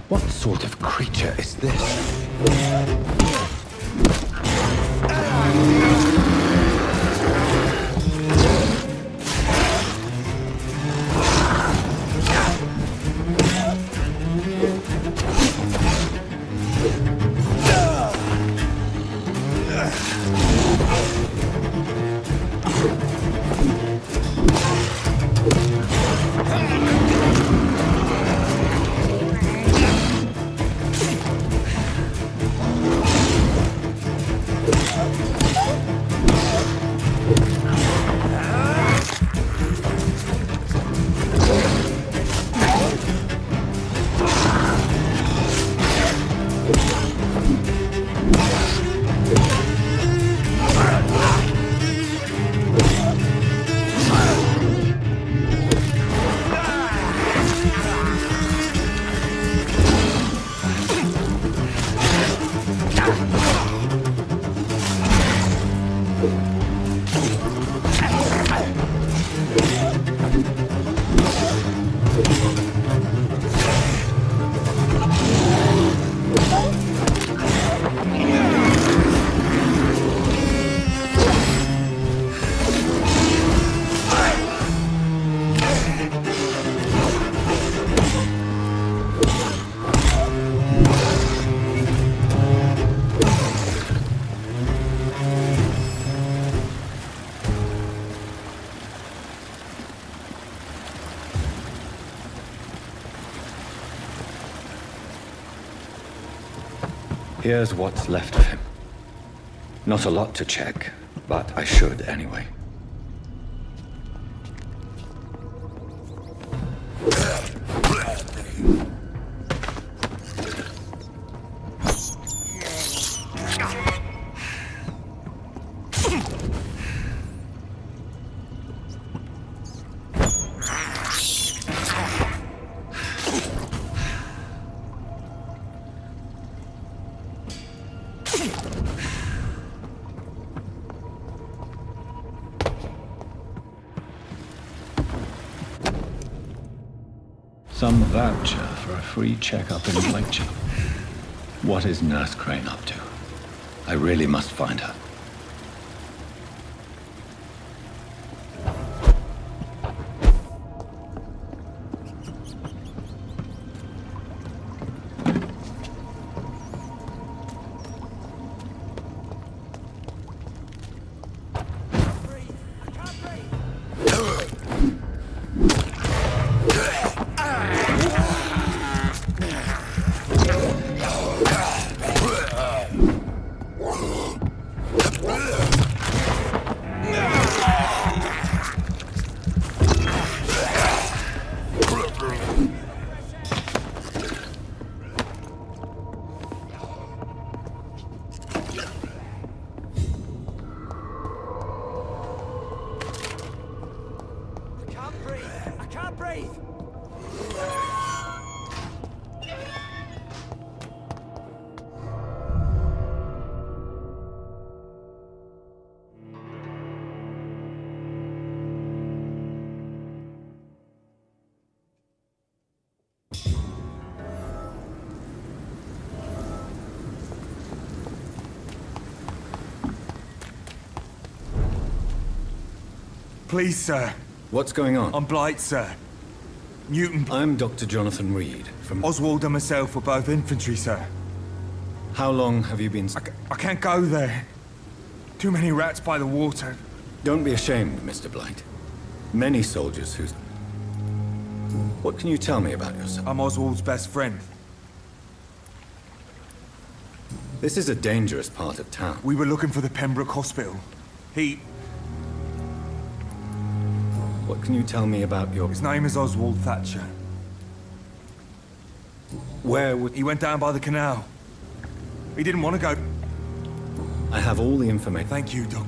What sort of creature is this? Here's what's left of him. Not a lot to check, but I should anyway. Some voucher for a free checkup in Fletcher. What is Nurse Crane up to? I really must find her. Please, sir. What's going on? I'm Blight, sir. Newton... I'm Dr. Jonathan Reed from... Oswald and myself were both infantry, sir. How long have you been... I can't go there. Too many rats by the water. Don't be ashamed, Mr. Blight. Many soldiers who... What can you tell me about yourself? I'm Oswald's best friend. This is a dangerous part of town. We were looking for the Pembroke Hospital. What can you tell me about your... His name is Oswald Thatcher. Where would... He went down by the canal. He didn't want to go... I have all the information. Thank you, Doc.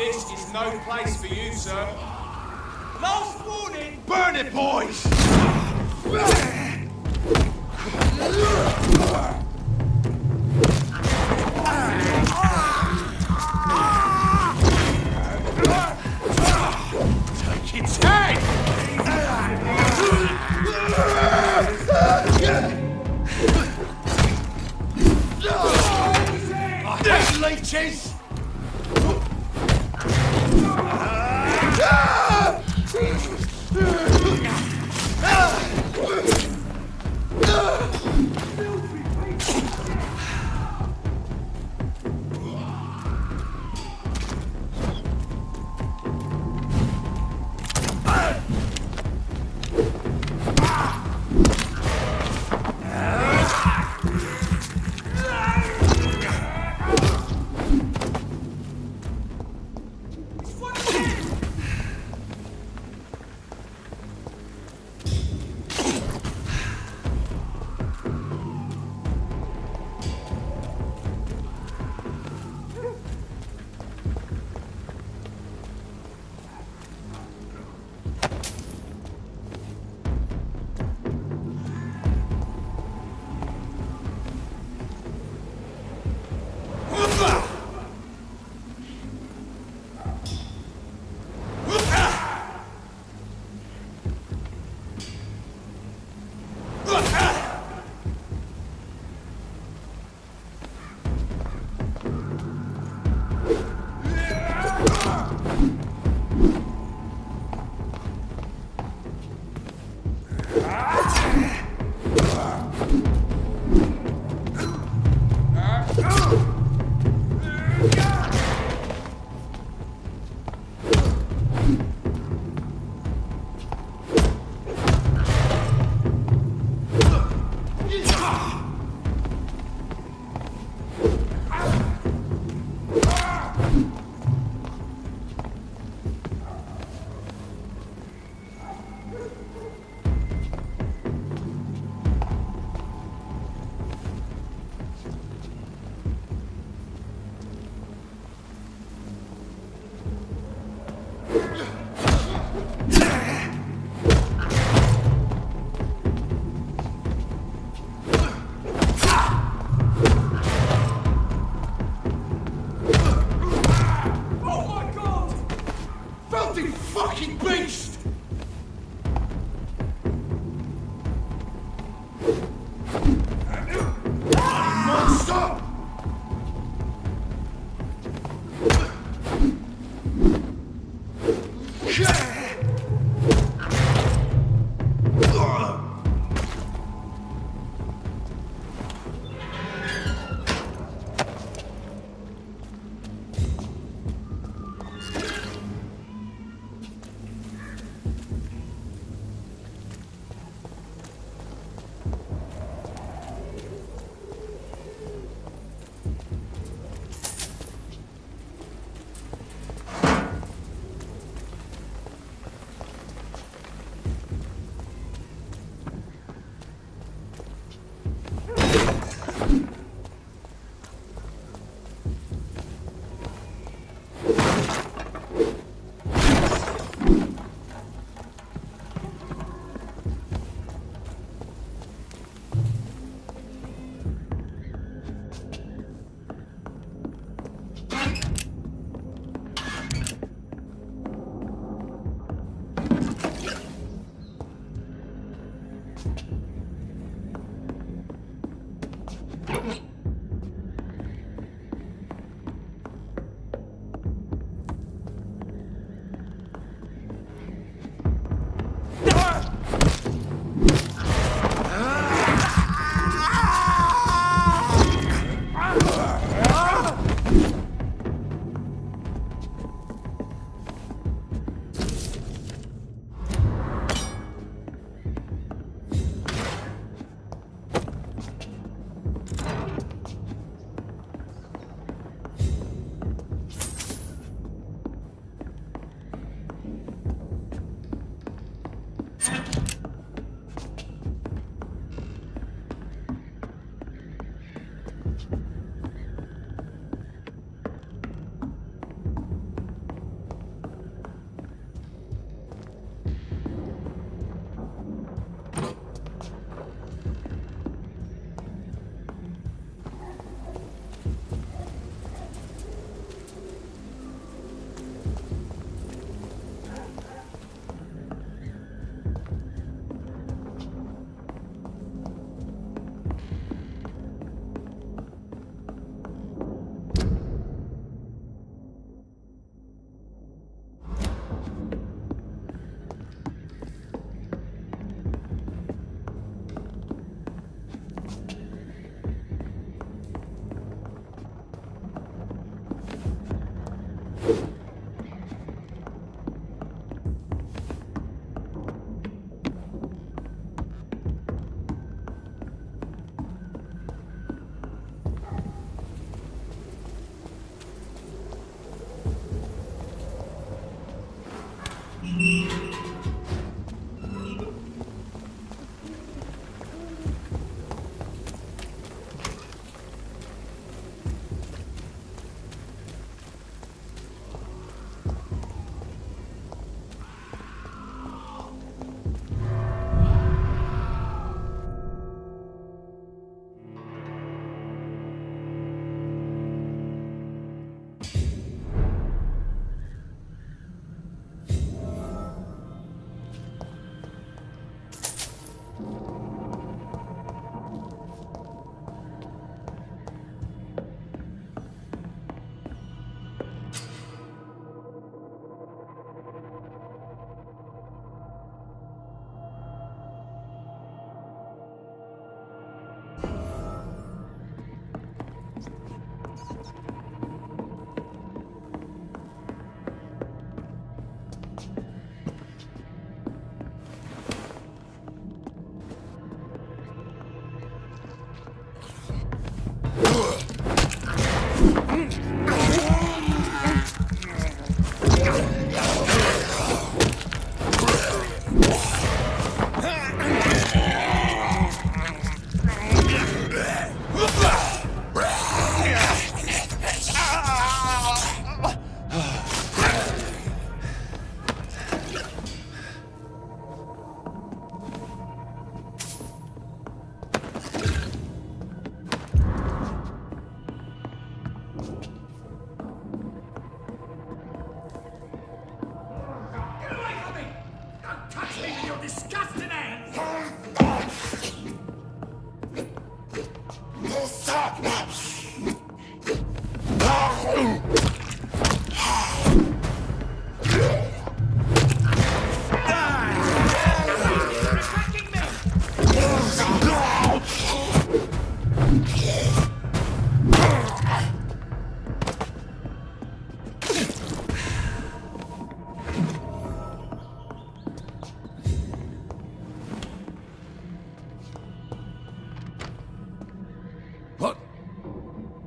This is no place for you, sir. Last warning! Burn it, boys! Take its head! Leeches!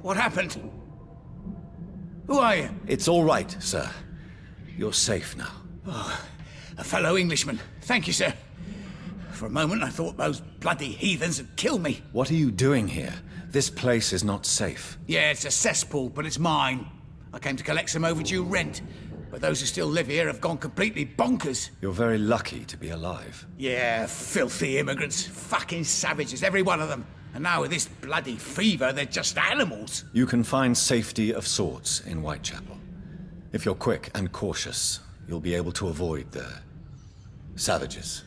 What happened? Who are you? It's all right, sir. You're safe now. Oh, a fellow Englishman. Thank you, sir. For a moment, I thought those bloody heathens had killed me. What are you doing here? This place is not safe. Yeah, it's a cesspool, but it's mine. I came to collect some overdue rent, but those who still live here have gone completely bonkers. You're very lucky to be alive. Yeah, filthy immigrants. Fucking savages, every one of them. And now with this bloody fever, they're just animals. You can find safety of sorts in Whitechapel. If you're quick and cautious, you'll be able to avoid the savages.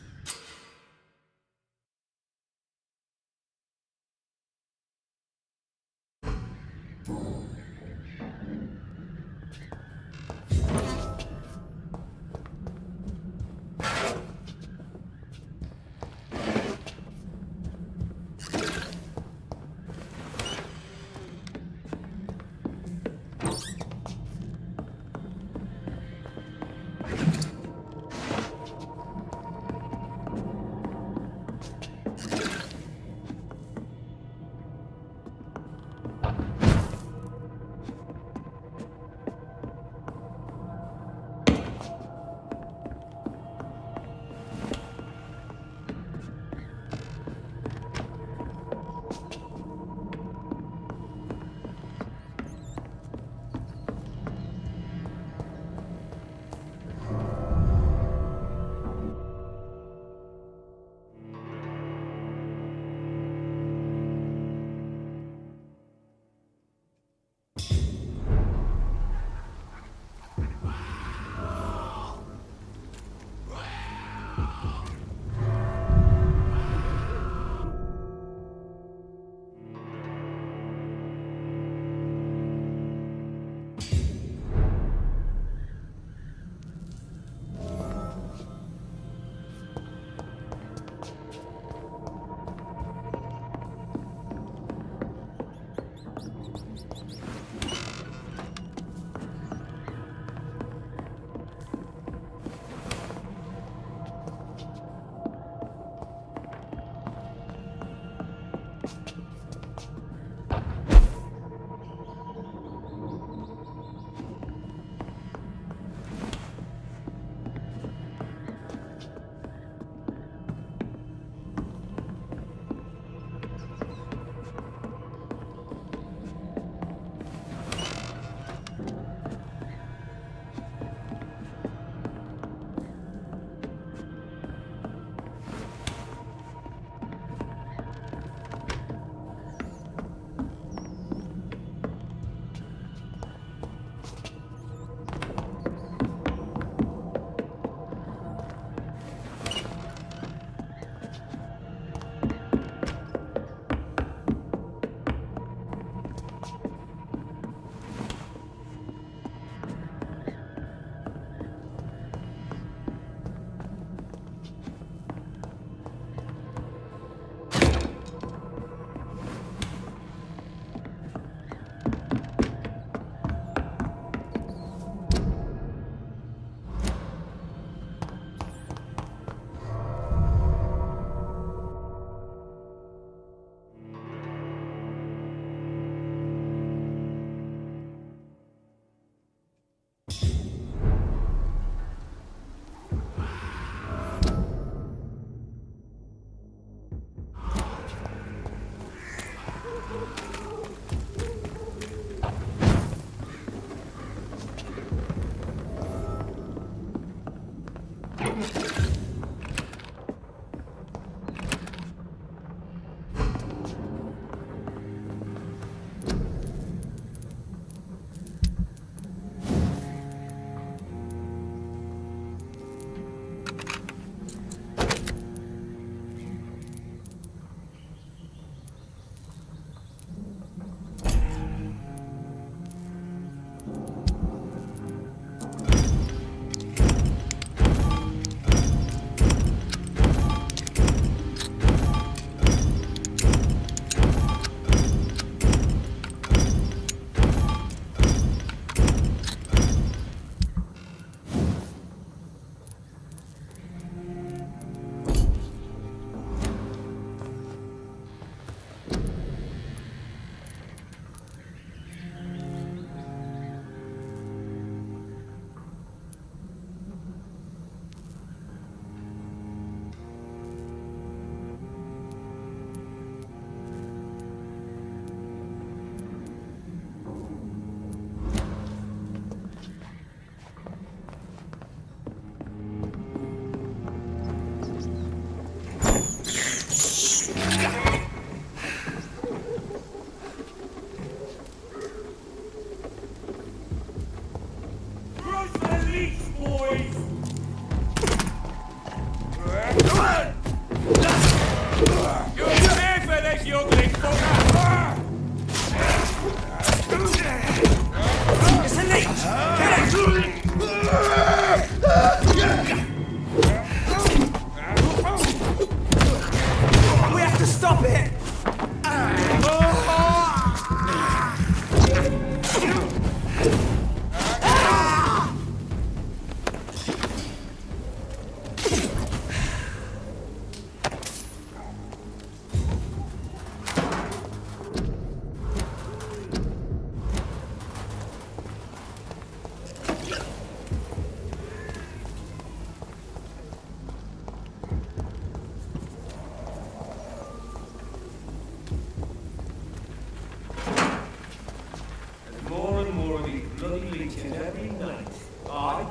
every night. I,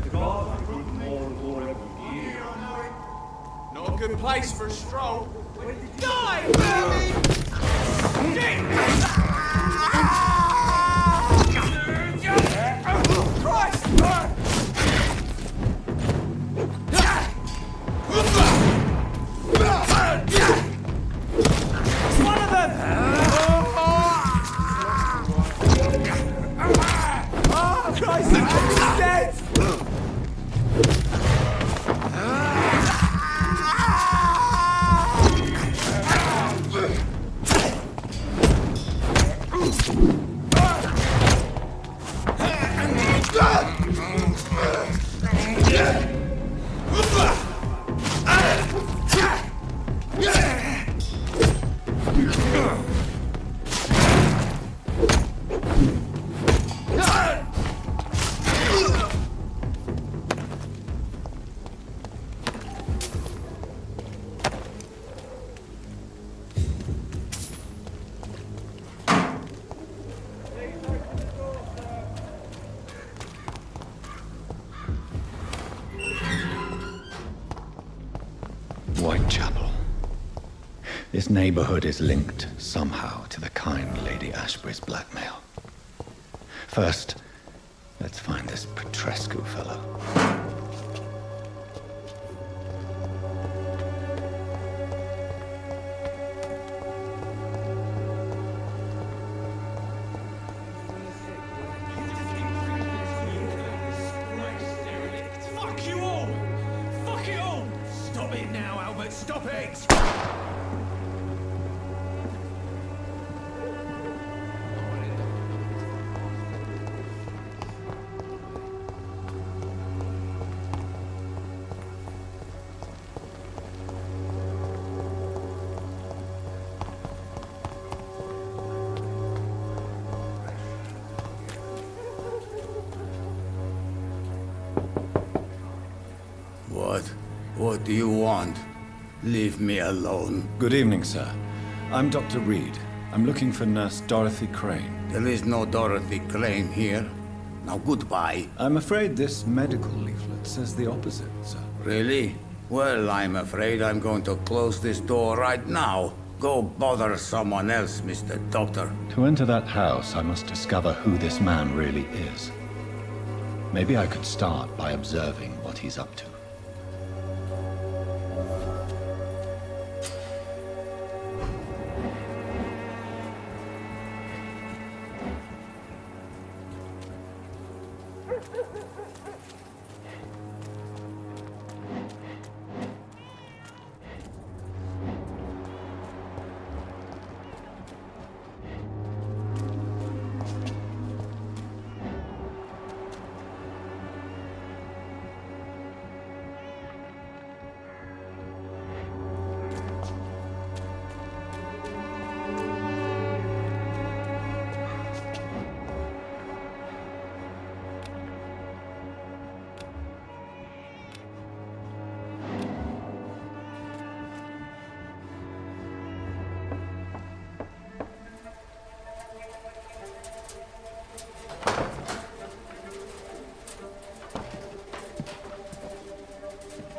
the god who grew more and more every year. Not a good place for a stroll. Die, one of them! Oh, Christ, he's dead! Whitechapel. This neighborhood is linked somehow to the kind Lady Ashbury's blackmail. First, let's find this Petrescu fellow. Fuck you all! Fuck it all! Stop it now, Albert! Stop it! What do you want? Leave me alone. Good evening, sir. I'm Dr. Reed. I'm looking for Nurse Dorothy Crane. There is no Dorothy Crane here. Now goodbye. I'm afraid this medical leaflet says the opposite, sir. Really? Well, I'm afraid I'm going to close this door right now. Go bother someone else, Mr. Doctor. To enter that house, I must discover who this man really is. Maybe I could start by observing what he's up to.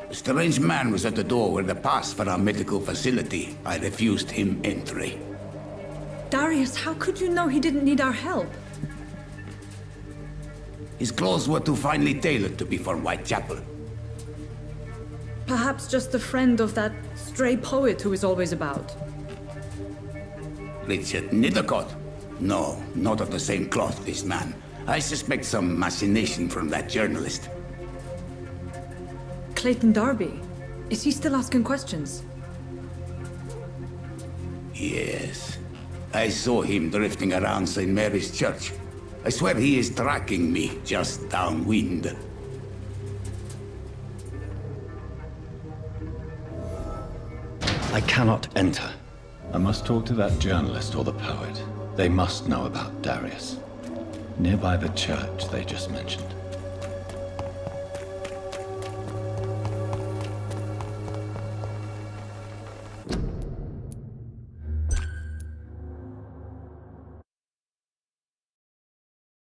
A strange man was at the door with a pass for our medical facility. I refused him entry. Darius, how could you know he didn't need our help? His clothes were too finely tailored to be for Whitechapel. Perhaps just a friend of that stray poet who is always about. Richard Nithercott? No, not of the same cloth, this man. I suspect some machination from that journalist. Clayton Darby. Is he still asking questions? Yes. I saw him drifting around St. Mary's Church. I swear he is tracking me just downwind. I cannot enter. I must talk to that journalist or the poet. They must know about Darius. Nearby the church they just mentioned.